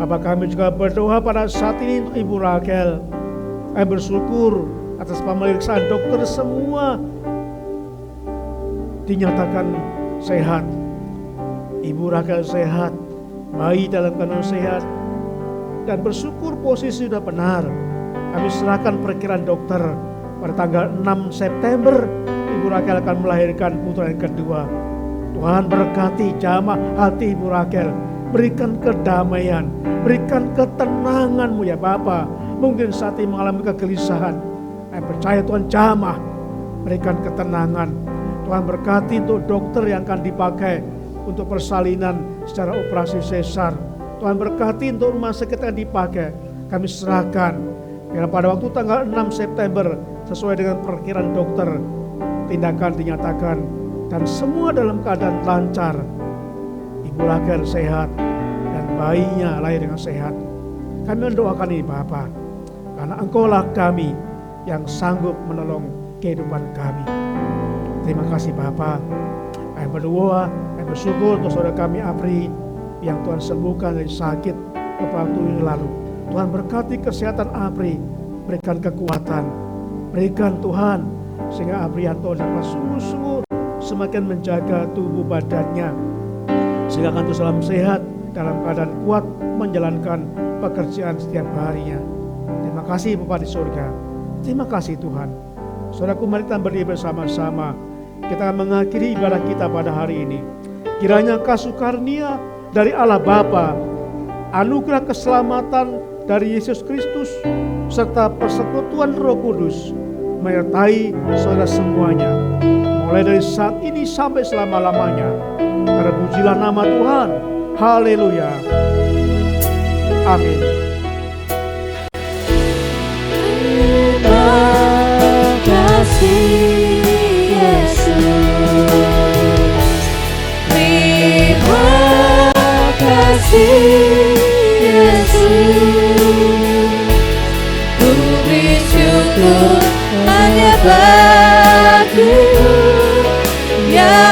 Bapak kami juga berdoa pada saat ini untuk Ibu Raquel. Kami bersyukur atas pemeriksaan dokter semua dinyatakan sehat. Ibu Raquel sehat, bayi dalam kandungan sehat, dan bersyukur posisi sudah benar. Kami serahkan perkiraan dokter pada tanggal 6 September Ibu Raquel akan melahirkan putra yang kedua. Tuhan berkati jamah hati Ibu Raquel, berikan kedamaian, berikan ketenangan-Mu ya Bapa. Mungkin saat ini mengalami kegelisahan, saya percaya Tuhan jamah, berikan ketenangan. Tuhan berkati untuk dokter yang akan dipakai untuk persalinan secara operasi sesar. Tuhan berkati untuk rumah sakit yang dipakai. Kami serahkan biar pada waktu tanggal 6 September sesuai dengan perkiraan dokter, tindakan dinyatakan dan semua dalam keadaan lancar. Ibu Raquel sehat dan bayinya lahir dengan sehat. Kami mendoakan ini Bapa, karena Engkaulah kami yang sanggup menolong kehidupan kami. Terima kasih Bapa. Kami berdoa, kami bersyukur untuk saudara kami Apri yang Tuhan sembuhkan dari sakit beberapa waktu yang lalu. Tuhan berkati kesehatan Apri, berikan kekuatan, berikan Tuhan sehingga Aprianto dapat sungguh-sungguh semakin menjaga tubuh badannya, sehingga akan terus dalam sehat, dalam keadaan kuat menjalankan pekerjaan setiap harinya. Terima kasih Bapa di surga. Terima kasih Tuhan. Saudaraku, mari kita berdiri bersama-sama. Kita akan mengakhiri ibadah kita pada hari ini. Kiranya kasih karunia dari Allah Bapa, anugerah keselamatan dari Yesus Kristus, serta persekutuan Roh Kudus menyertai saudara semuanya, mulai dari saat ini sampai selama-lamanya. Terpujilah nama Tuhan. Haleluya. Amin. Terima kasih Yesus, ku beri syukur hanya bagimu, ya